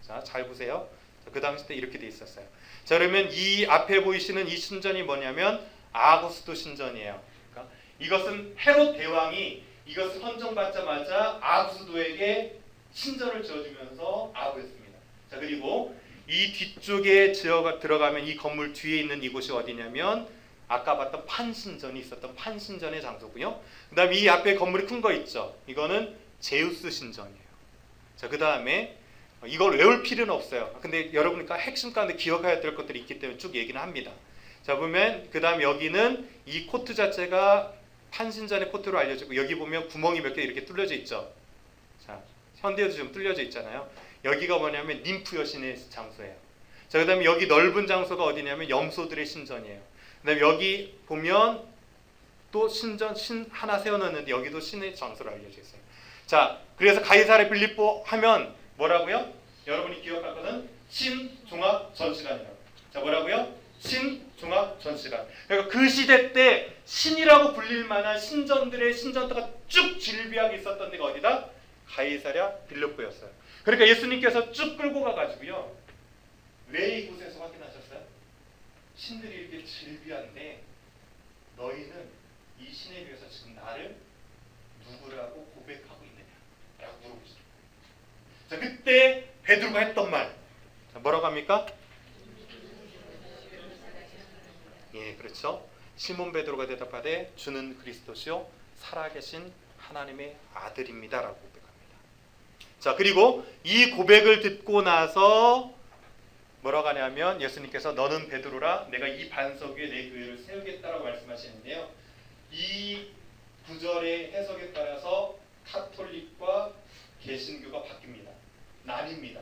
자, 잘 보세요. 자, 그 당시 때 이렇게 돼 있었어요. 자, 그러면 이 앞에 보이시는 이 신전이 뭐냐면 아구스도 신전이에요. 그러니까 이것은 헤롯 대왕이 이것을 헌정받자마자 아구스도에게 신전을 지어주면서 아부했습니다. 자, 그리고 이 뒤쪽에 들어가면 이 건물 뒤에 있는 이곳이 어디냐면 아까 봤던 판신전이 있었던 판신전의 장소고요. 그 다음에 이 앞에 건물이 큰 거 있죠. 이거는 제우스 신전이에요. 자, 그 다음에 이걸 외울 필요는 없어요. 근데 여러분과 핵심 가운데 기억해야 될 것들이 있기 때문에 쭉 얘기는 합니다. 자, 보면 그 다음 여기는 이 코트 자체가 판신전의 코트로 알려지고 여기 보면 구멍이 몇 개 이렇게 뚫려져 있죠. 자, 현대에도 좀 뚫려져 있잖아요. 여기가 뭐냐면 ним프 여신의 장소예요. 자, 그 다음에 여기 넓은 장소가 어디냐면 염소들의 신전이에요. 그 다음에 여기 보면 또 신 하나 세워놨는데 여기도 신의 장소로 알려져 있어요. 자, 그래서 가이사랴 빌립보 하면 뭐라고요? 여러분이 기억할 것은 신종합전시관이라고. 자, 뭐라고요? 신종합전시관. 그러니까 그 시대 때 신이라고 불릴 만한 신전들의 신전터가 쭉 질비하게 있었던 데가 어디다? 가이사랴 빌립보였어요. 그러니까 예수님께서 쭉 끌고 가가지고요. 왜 이곳에서 확인하셨어요? 신들이 이렇게 질비한데 너희는 이 신에 비해서 지금 나를 누구라고 고백하고 있느냐라고 물어보시죠. 자, 그때 베드로가 했던 말. 자, 뭐라고 합니까? 예, 그렇죠. 시몬 베드로가 대답하되 주는 그리스도시요 살아계신 하나님의 아들입니다라고 고백합니다. 자, 그리고 이 고백을 듣고 나서 뭐라고 하냐면 예수님께서 너는 베드로라 내가 이 반석 위에 내 교회를 세우겠다라고 말씀하시는데요. 이 구절의 해석에 따라서 카톨릭과 개신교가 바뀝니다. 나뉩니다.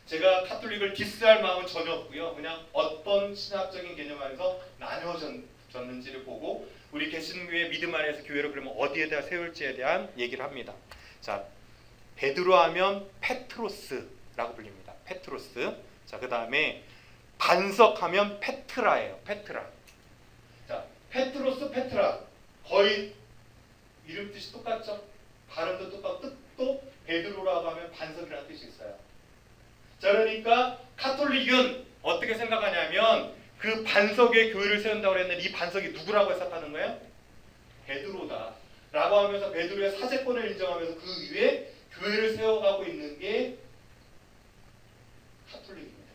제가 카톨릭을 디스할 마음은 전혀 없고요. 그냥 어떤 신학적인 개념 안에서 나뉘어졌는지를 보고 우리 개신교의 믿음 안에서 교회를 그러면 어디에다 세울지에 대한 얘기를 합니다. 자, 베드로 하면 페트로스라고 불립니다. 페트로스. 자, 그 다음에 반석하면 페트라예요. 페트라. 자, 페트로스, 페트라 거의 이름 뜻이 똑같죠? 발음도 똑같고 뜻도 베드로라고 하면 반석이라는 뜻이 있어요. 자, 그러니까 카톨릭은 어떻게 생각하냐면 그 반석의 교회를 세운다고 했는데 이 반석이 누구라고 해석하는 거예요? 베드로다 라고 하면서 베드로의 사제권을 인정하면서 그 위에 교회를 세워가고 있는 게 카톨릭입니다.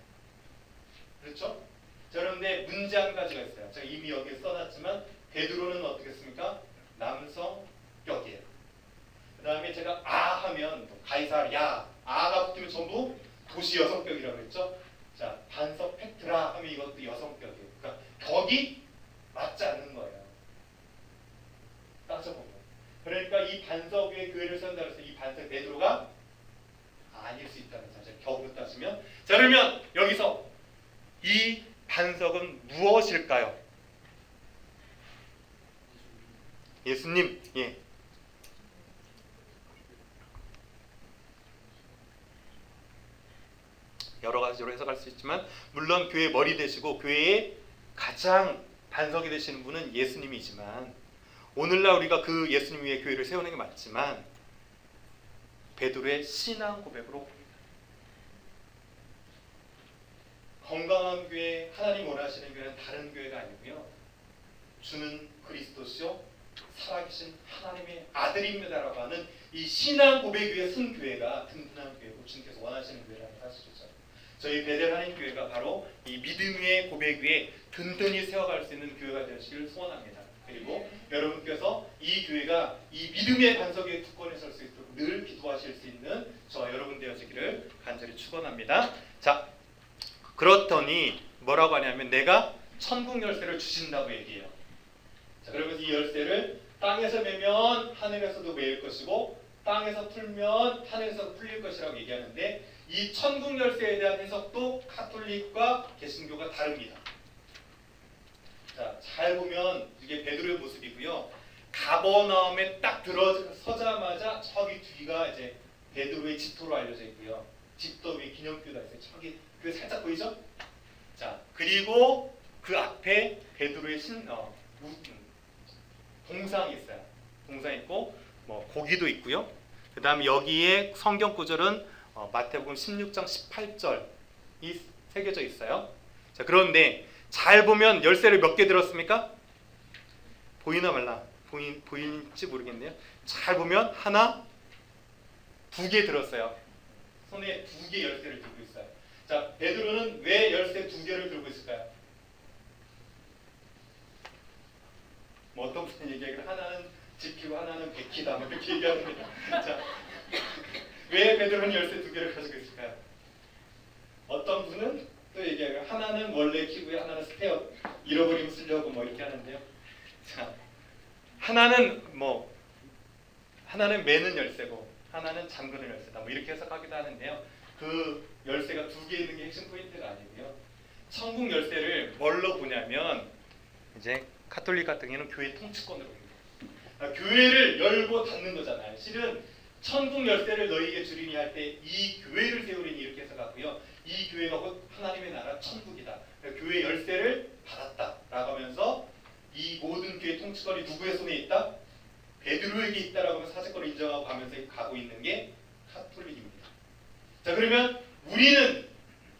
그렇죠? 자, 그런데 문제 한 가지가 있어요. 제가 이미 여기에 써놨지만 베드로는 어떻게 했습니까? 남성격이에요. 그 다음에 제가 아 하면 가이사르, 야, 아가 붙으면 전부 도시 여성격이라고 했죠. 자, 반석 페트라 하면 이것도 여성격이에요. 그러니까 격이 맞지 않는 거예요. 따져보면. 그러니까 이 반석 위에 교회를 세운다 해서 이 반석 베드로가 아닐 수 있다는 사실. 격으로 따지면. 자, 그러면 여기서 이 반석은 무엇일까요? 예수님. 예. 여러 가지로 해석할 수 있지만 물론 교회 머리 되시고 교회의 가장 반석이 되시는 분은 예수님이지만 오늘날 우리가 그 예수님 위에 교회를 세우는 게 맞지만 베드로의 신앙 고백으로 봅니다. 건강한 교회, 하나님 원하시는 교회는 다른 교회가 아니고요. 주는 그리스도시요 살아계신 하나님의 아들입니다라고 하는 이 신앙 고백 위에 선 교회가 든든한 교회고 주님께서 원하시는 교회라는 사실이죠. 저희 베델 한인교회가 바로 이 믿음의 고백 위에 든든히 세워갈 수 있는 교회가 되시길 소원합니다. 그리고 여러분께서 이 교회가 이 믿음의 반석 위에 굳건히 설 수 있도록 늘 기도하실 수 있는 저와 여러분 되어지기를 간절히 축원합니다. 자, 그렇더니 뭐라고 하냐면 내가 천국 열쇠를 주신다고 얘기해요. 자, 그러면서 이 열쇠를 땅에서 매면 하늘에서도 매일 것이고 땅에서 풀면 하늘에서 풀릴 것이라고 얘기하는데 이 천국 열쇠에 대한 해석도 카톨릭과 개신교가 다릅니다. 자, 잘 보면 이게 베드로의 모습이고요. 가버나움에 딱 들어서자마자 저기 뒤가 이제 베드로의 집도로 알려져 있고요. 집도 위에 기념표가 있어요. 저기 그 살짝 보이죠? 자, 그리고 그 앞에 베드로의 동상이 있어요. 동상 있고 뭐 고기도 있고요. 그 다음에 여기에 성경 구절은 마태복음 16장 18절이 새겨져 있어요. 자, 그런데 잘 보면 열쇠를 몇 개 들었습니까? 보이나 말라? 보이는지 모르겠네요. 잘 보면 하나, 두 개 들었어요. 손에 두 개 열쇠를 들고 있어요. 자, 베드로는 왜 열쇠 두 개를 들고 있을까요? 뭐 어떤 분이 얘기하기를 하나는 지키고 하나는 베키다 뭐 이렇게 얘기하는데 자, 왜 베드로는 열쇠 두 개를 가지고 있을까요? 어떤 분은 또 얘기하기를 하나는 원래 키고요, 하나는 스페어 잃어버리면 쓰려고 뭐 이렇게 하는데요. 자, 하나는 매는 열쇠고 하나는 잠그는 열쇠다 뭐 이렇게 해석하기도 하는데요. 그 열쇠가 두 개 있는 게 핵심 포인트가 아니고요. 천국 열쇠를 뭘로 보냐면 이제 카톨릭 같은 경우는 교회 통치권으로 봅니다. 교회를 열고 닫는 거잖아요. 실은 천국 열쇠를 너희에게 주리니 할 때 이 교회를 세우리니 이렇게 해석하고요. 이 교회가 곧 하나님의 나라 천국이다. 그러니까 교회 열쇠를 받았다라고 하면서 이 모든 교회 통치권이 누구의 손에 있다? 베드로에게 있다라고 하면서 사제권을 인정하고 가면서 가고 있는 게 카톨릭입니다. 자, 그러면 우리는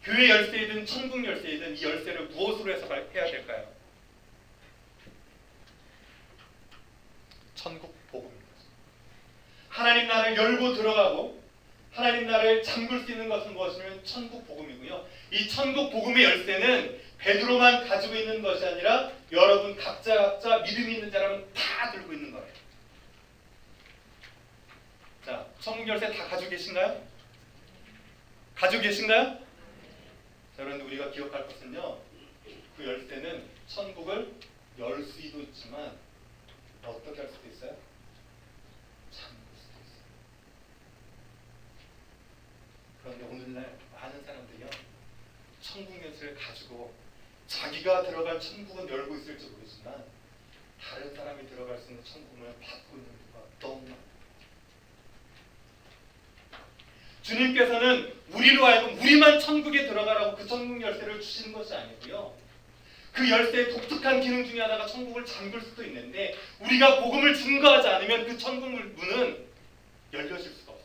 교회 열쇠이든 천국 열쇠이든 이 열쇠를 무엇으로 해석해야 될까요? 천국 복음입니다. 하나님 나라를 열고 들어가고 하나님 나라를 잠글 수 있는 것은 무엇이냐면 천국 복음이고요. 이 천국 복음의 열쇠는 베드로만 가지고 있는 것이 아니라 여러분 각자 믿음이 있는 사람은 다 들고 있는 거예요. 자, 천국 열쇠 다 가지고 계신가요? 가지고 계신가요? 자, 그런데 우리가 기억할 것은요. 그 열쇠는 천국을 열 수도 있지만 어떻게 할 수도 있어요? 잠글 수도 있어요. 그런데 오늘날 많은 사람들이요. 천국 열쇠를 가지고 자기가 들어갈 천국은 열고 있을지 모르지만 다른 사람이 들어갈 수 있는 천국을 받고 있는 경우가 너무 많아요. 주님께서는 우리로 하여금 우리만 천국에 들어가라고 그 천국 열쇠를 주시는 것이 아니고요. 그 그 열쇠의 독특한 기능 중에 하나가 천국을 잠글 수도 있는데 우리가 복음을 증거하지 않으면 그 천국 문은 열려질 수가 없습니다.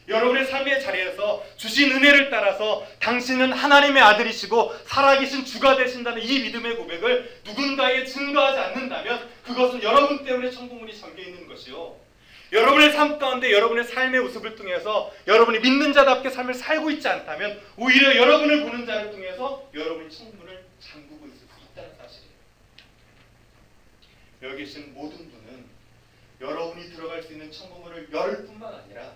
여러분의 삶의 자리에서 주신 은혜를 따라서 당신은 하나님의 아들이시고 살아계신 주가 되신다는 이 믿음의 고백을 누군가에게 증거하지 않는다면 그것은 여러분 때문에 천국 문이 잠겨있는 것이요, 여러분의 삶 가운데 여러분의 삶의 모습을 통해서 여러분이 믿는 자답게 삶을 살고 있지 않다면 오히려 여러분을 보는 자를 통해서 여러분이 천국문을 잠그고 있을 수 있다는 사실이에요. 여기 계신 모든 분은 여러분이 들어갈 수 있는 천국문을 열 뿐만 아니라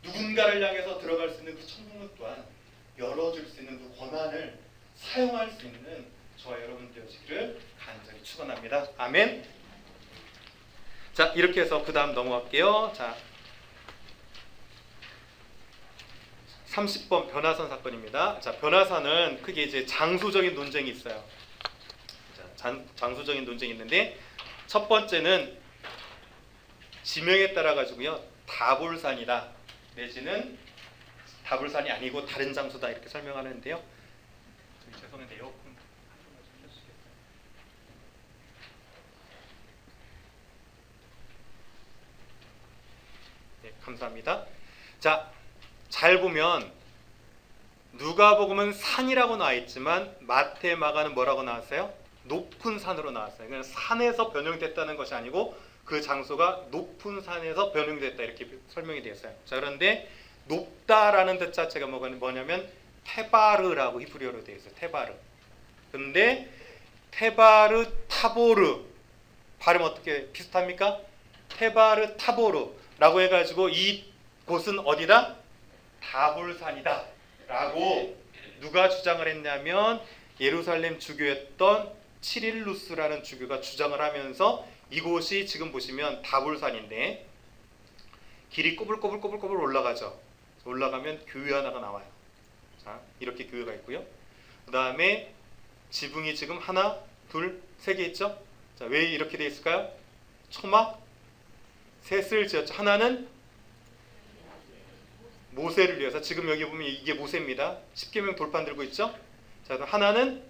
누군가를 향해서 들어갈 수 있는 그 천국문 또한 열어줄 수 있는 그 권한을 사용할 수 있는 저와 여러분 되어지기를 간절히 축원합니다. 아멘. 자, 이렇게 해서 그 다음 넘어갈게요. 자, 30번 변화산 사건입니다. 자, 변화산은 크게 이제 장소적인 논쟁이 있어요. 자, 장소적인 논쟁이 있는데 첫 번째는 지명에 따라 가지고요, 다볼산이다 내지는 다볼산이 아니고 다른 장소다 이렇게 설명하는데요. 죄송한데 에어컨 한 번만 좀 켜주시겠어요? 네, 감사합니다. 자, 잘 보면 누가복음은 산이라고 나와 있지만 마태, 마가는 뭐라고 나왔어요? 높은 산으로 나왔어요. 그러니까 산에서 변형됐다는 것이 아니고 그 장소가 높은 산에서 변형됐다 이렇게 설명이 되었어요. 자, 그런데 높다라는 뜻 자체가 뭐냐면 테바르라고 히브리어로 되어 있어요. 테바르. 근데 테바르 타보르 발음 어떻게 비슷합니까? 테바르 타보르라고 해가지고 이 곳은 어디다? 다볼산이다 라고 누가 주장을 했냐면 예루살렘 주교였던 치릴루스라는 주교가 주장을 하면서 이곳이 지금 보시면 다볼산인데 길이 꼬불꼬불 올라가죠. 올라가면 교회 하나가 나와요. 자, 이렇게 교회가 있고요. 그 다음에 지붕이 지금 하나, 둘, 세 개 있죠. 자, 왜 이렇게 되어 있을까요? 초막 셋을 지었죠. 하나는 모세를 위해서, 지금 여기 보면 이게 모세입니다. 십계명 돌판 들고 있죠. 자, 하나는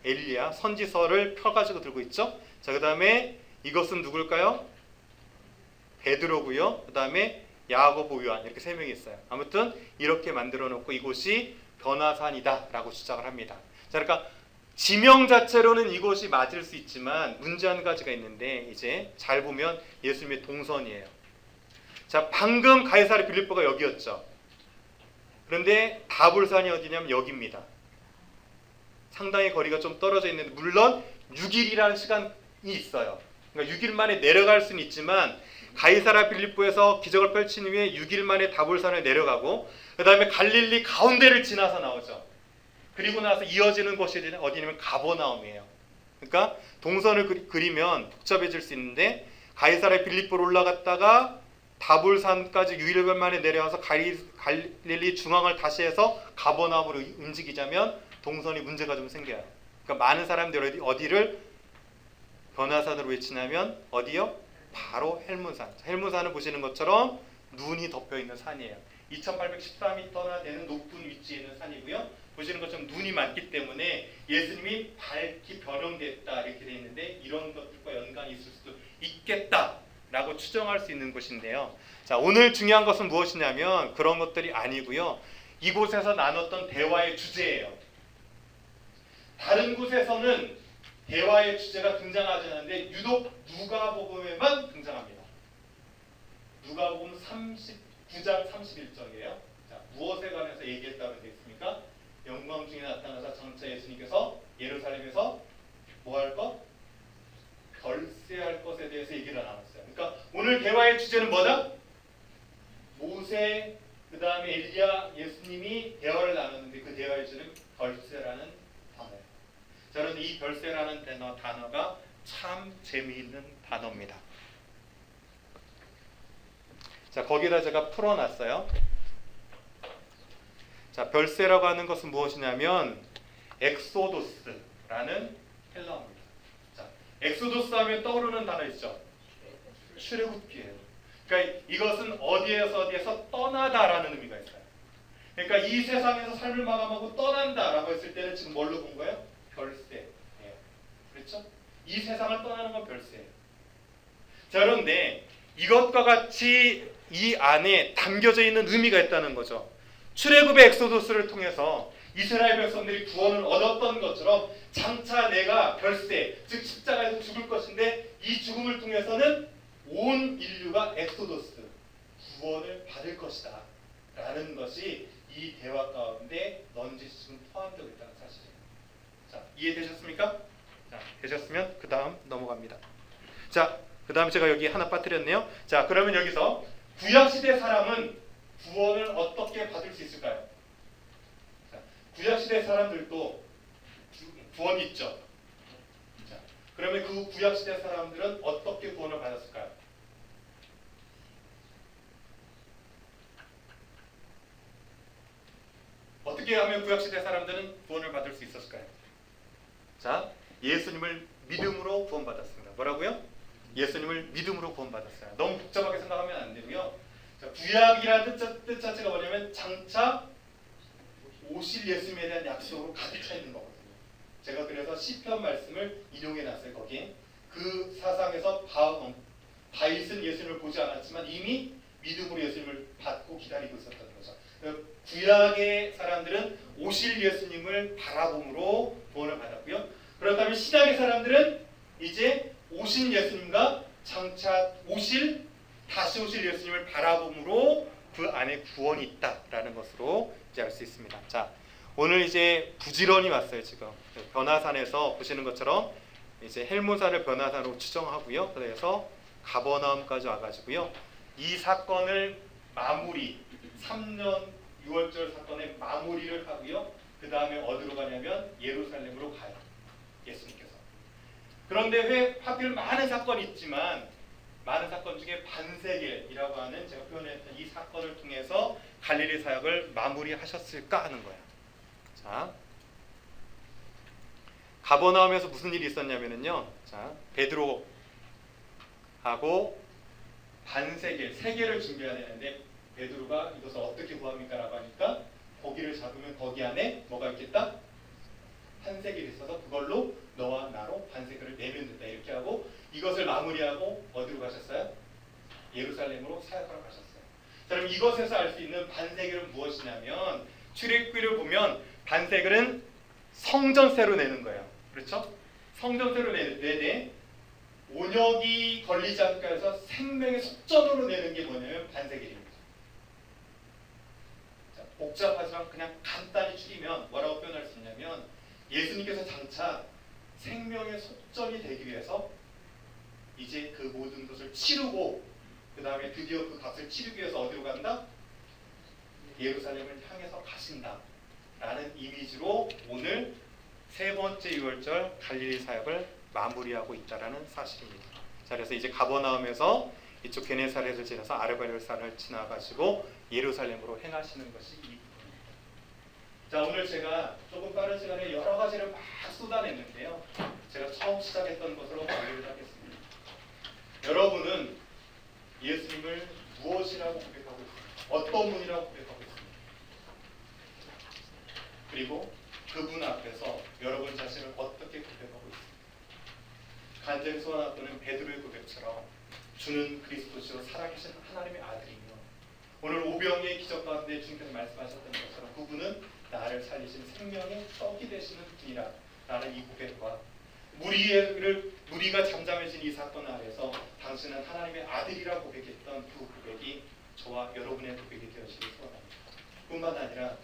엘리야 선지서를 펴가지고 들고 있죠. 자, 그 다음에 이것은 누굴까요? 베드로고요. 그 다음에 야고보, 요한 이렇게 세 명이 있어요. 아무튼 이렇게 만들어 놓고 이곳이 변화산이다 라고 주장을 합니다. 자, 그러니까 지명 자체로는 이곳이 맞을 수 있지만 문제 한 가지가 있는데 이제 잘 보면 예수님의 동선이에요. 자, 방금 가이사랴 빌립보가 여기였죠. 그런데 다볼산이 어디냐면 여기입니다. 상당히 거리가 좀 떨어져 있는데 물론 6일이라는 시간이 있어요. 그러니까 6일 만에 내려갈 수는 있지만 가이사랴 빌립보에서 기적을 펼친 후에 6일 만에 다볼산을 내려가고 그 다음에 갈릴리 가운데를 지나서 나오죠. 그리고 나서 이어지는 곳이 어디냐면 가버나움이에요. 그러니까 동선을 그리면 복잡해질 수 있는데 가이사랴 빌립보로 올라갔다가 다볼산까지 6일간 만에 내려와서 갈릴리 중앙을 다시 해서 가버나움으로 움직이자면 동선이 문제가 좀 생겨요. 그러니까 많은 사람들이 어디를 변화산으로 외치냐면 어디요? 바로 헬문산. 헬문산을 보시는 것처럼 눈이 덮여있는 산이에요. 2814m나 되는 높은 위치에 있는 산이고요. 보시는 것처럼 눈이 많기 때문에 예수님이 밝히 변형됐다 이렇게 되어 있는데 이런 것들과 연관이 있을 수도 있겠다라고 추정할 수 있는 곳인데요. 자, 오늘 중요한 것은 무엇이냐면 그런 것들이 아니고요. 이곳에서 나눴던 대화의 주제예요. 다른 곳에서는 대화의 주제가 등장하지 않는데 유독 누가복음에만 등장합니다. 누가복음 39장 31절이에요. 자, 무엇에 관해서 얘기했다고 되어 있습니까? 영광 중에 나타나사 장차 예수님께서 예루살렘에서 뭐 할 것? 결세할 것에 대해서 얘기를 나눴어요. 그러니까 오늘 대화의 주제는 뭐다? 모세, 그 다음에 엘리야, 예수님이 대화를 나눴는데 그 대화의 주제는 결세라는 단어예요. 자, 그런데 이 결세라는 단어가 참 재미있는 단어입니다. 자, 거기다 제가 풀어놨어요. 자, 별세라고 하는 것은 무엇이냐면 엑소도스라는 헬라어입니다. 자, 엑소도스 하면 떠오르는 단어 있죠? 출애굽기예요. 그러니까 이것은 어디에서 떠나다라는 의미가 있어요. 그러니까 이 세상에서 삶을 마감하고 떠난다라고 했을 때는 지금 뭘로 본 거예요? 별세예요. 그렇죠? 이 세상을 떠나는 건 별세예요. 자, 그런데 이것과 같이 이 안에 담겨져 있는 의미가 있다는 거죠. 출애굽의 엑소도스를 통해서 이스라엘 백성들이 구원을 얻었던 것처럼 장차 내가 별세, 즉 십자가에서 죽을 것인데 이 죽음을 통해서는 온 인류가 엑소도스, 구원을 받을 것이다 라는 것이 이 대화 가운데 넌지시 지금 포함되어 있다는 사실이에요. 자, 이해되셨습니까? 자, 되셨으면 그 다음 넘어갑니다. 자, 그 다음 제가 여기 하나 빠뜨렸네요. 자, 그러면 여기서 구약시대 사람은 구원을 어떻게 받을 수 있을까요? 자, 구약시대 사람들도 구원이 있죠. 자, 그러면 그 구약시대 사람들은 어떻게 구원을 받았을까요? 어떻게 하면 구약시대 사람들은 구원을 받을 수 있었을까요? 자, 예수님을 믿음으로 구원받았습니다. 뭐라고요? 예수님을 믿음으로 구원받았어요. 너무 복잡하게 생각하면 안 되고요. 자, 구약이라는 뜻 자체가 뭐냐면 장차 오실 예수님에 대한 약속으로 가득 차 있는 거거든요. 제가 그래서 시편 말씀을 인용해 놨어요. 거기에 그 사상에서 다윗은 예수님을 보지 않았지만 이미 믿음으로 예수님을 받고 기다리고 있었던 거죠. 구약의 사람들은 오실 예수님을 바라봄으로 구원을 받았고요. 그렇다면 신약의 사람들은 이제 오신 예수님과 장차 다시 오실 예수님을 바라봄으로 그 안에 구원이 있다라는 것으로 이제 알 수 있습니다. 자, 오늘 이제 부지런히 왔어요. 지금 변화산에서 보시는 것처럼 이제 헬모산을 변화산으로 추정하고요. 그래서 가버나움까지 와가지고요. 이 사건을 마무리 3년 6월절 사건의 마무리를 하고요. 그 다음에 어디로 가냐면 예루살렘으로 가요. 예수님께서. 그런데 왜 하필 많은 사건이 있지만 많은 사건 중에 반세겔이라고 하는 제가 표현했던 이 사건을 통해서 갈릴리 사역을 마무리하셨을까 하는 거예요. 자, 가버나움에서 무슨 일이 있었냐면요. 자, 베드로하고 반세겔, 세겔을 준비해야 되는데 베드로가 이것을 어떻게 구합니까? 라고 하니까 고기를 잡으면 거기 안에 뭐가 있겠다? 반세겔이 있어서 그걸로 너와 나로 반세겔을 내면 된다. 이렇게 하고 이것을 마무리하고 어디로 가셨어요? 예루살렘으로 사역하러 가셨어요. 자, 그럼 이것에서 알 수 있는 반세겔은 무엇이냐면 출애굽기를 보면 반세겔은 성전세로 내는 거예요. 그렇죠? 성전세로 내되 온역이 걸리지 않게 해서 생명의 속전으로 내는 게 뭐냐면 반세겔입니다. 자, 복잡하지만 그냥 간단히 추리면 뭐라고 표현할 수 있냐면 예수님께서 장차 생명의 속전이 되기 위해서 이제 그 모든 것을 치르고 그 다음에 드디어 그 값을 치르기 위해서 어디로 간다? 예루살렘을 향해서 가신다 라는 이미지로 오늘 세 번째 유월절 갈릴리 사역을 마무리하고 있다는 사실입니다. 자, 그래서 이제 가버나움에서 이쪽 게네사렛을 지나서 아르바엘산을 지나가지고 예루살렘으로 행하시는 것이 이 부분입니다. 자, 오늘 제가 조금 빠른 시간에 여러 가지를 막 쏟아냈는데요. 제가 처음 시작했던 것으로 마무리를 하겠습니다. 여러분은 예수님을 무엇이라고 고백하고 있습니까? 어떤 분이라고 고백하고 있습니까? 그리고 그분 앞에서 여러분 자신을 어떻게 고백하고 있습니까? 간절히 소원하고는 베드로의 고백처럼 주는 그리스도시로 살아계신 하나님의 아들이며 오늘 오병이의 기적 가운데 주님께서 말씀하셨던 것처럼 그분은 나를 살리신 생명의 떡이 되시는 분이라 라는 이 고백과 무리가 잠잠해진 이 사건 아래서 당신은 하나님의 아들이라고 고백했던 그 고백이 저와 여러분의 고백이 되어지길 소원합니다. 뿐만 아니라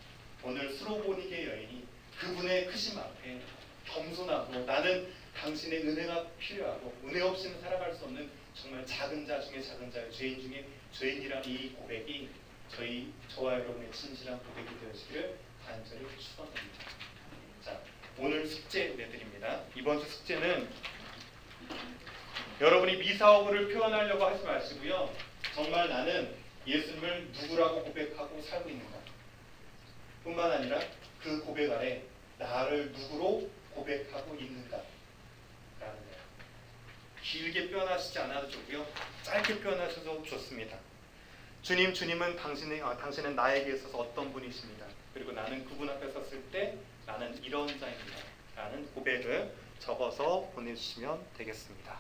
오늘 스로보니게 여인이 그분의 크심 앞에 겸손하고 나는 당신의 은혜가 필요하고 은혜 없이는 살아갈 수 없는 정말 작은 자 중에 작은 자의 죄인 중에 죄인이라는 이 고백이 저와 여러분의 진실한 고백이 되어지기를 간절히 축원합니다. 자, 오늘 숙제 내드립니다. 이번 주 숙제는 여러분이 미사오를 표현하려고 하지 마시고요. 정말 나는 예수님을 누구라고 고백하고 살고 있는가 뿐만 아니라 그 고백 아래 나를 누구로 고백하고 있는가 라는 거예요. 길게 표현하시지 않아도 좋고요. 짧게 표현하셔도 좋습니다. 주님은 당신은 나에게 있어서 어떤 분이십니다. 그리고 나는 그분 앞에 섰을 때 나는 이런 자입니다. 라는 고백을 적어서 보내주시면 되겠습니다.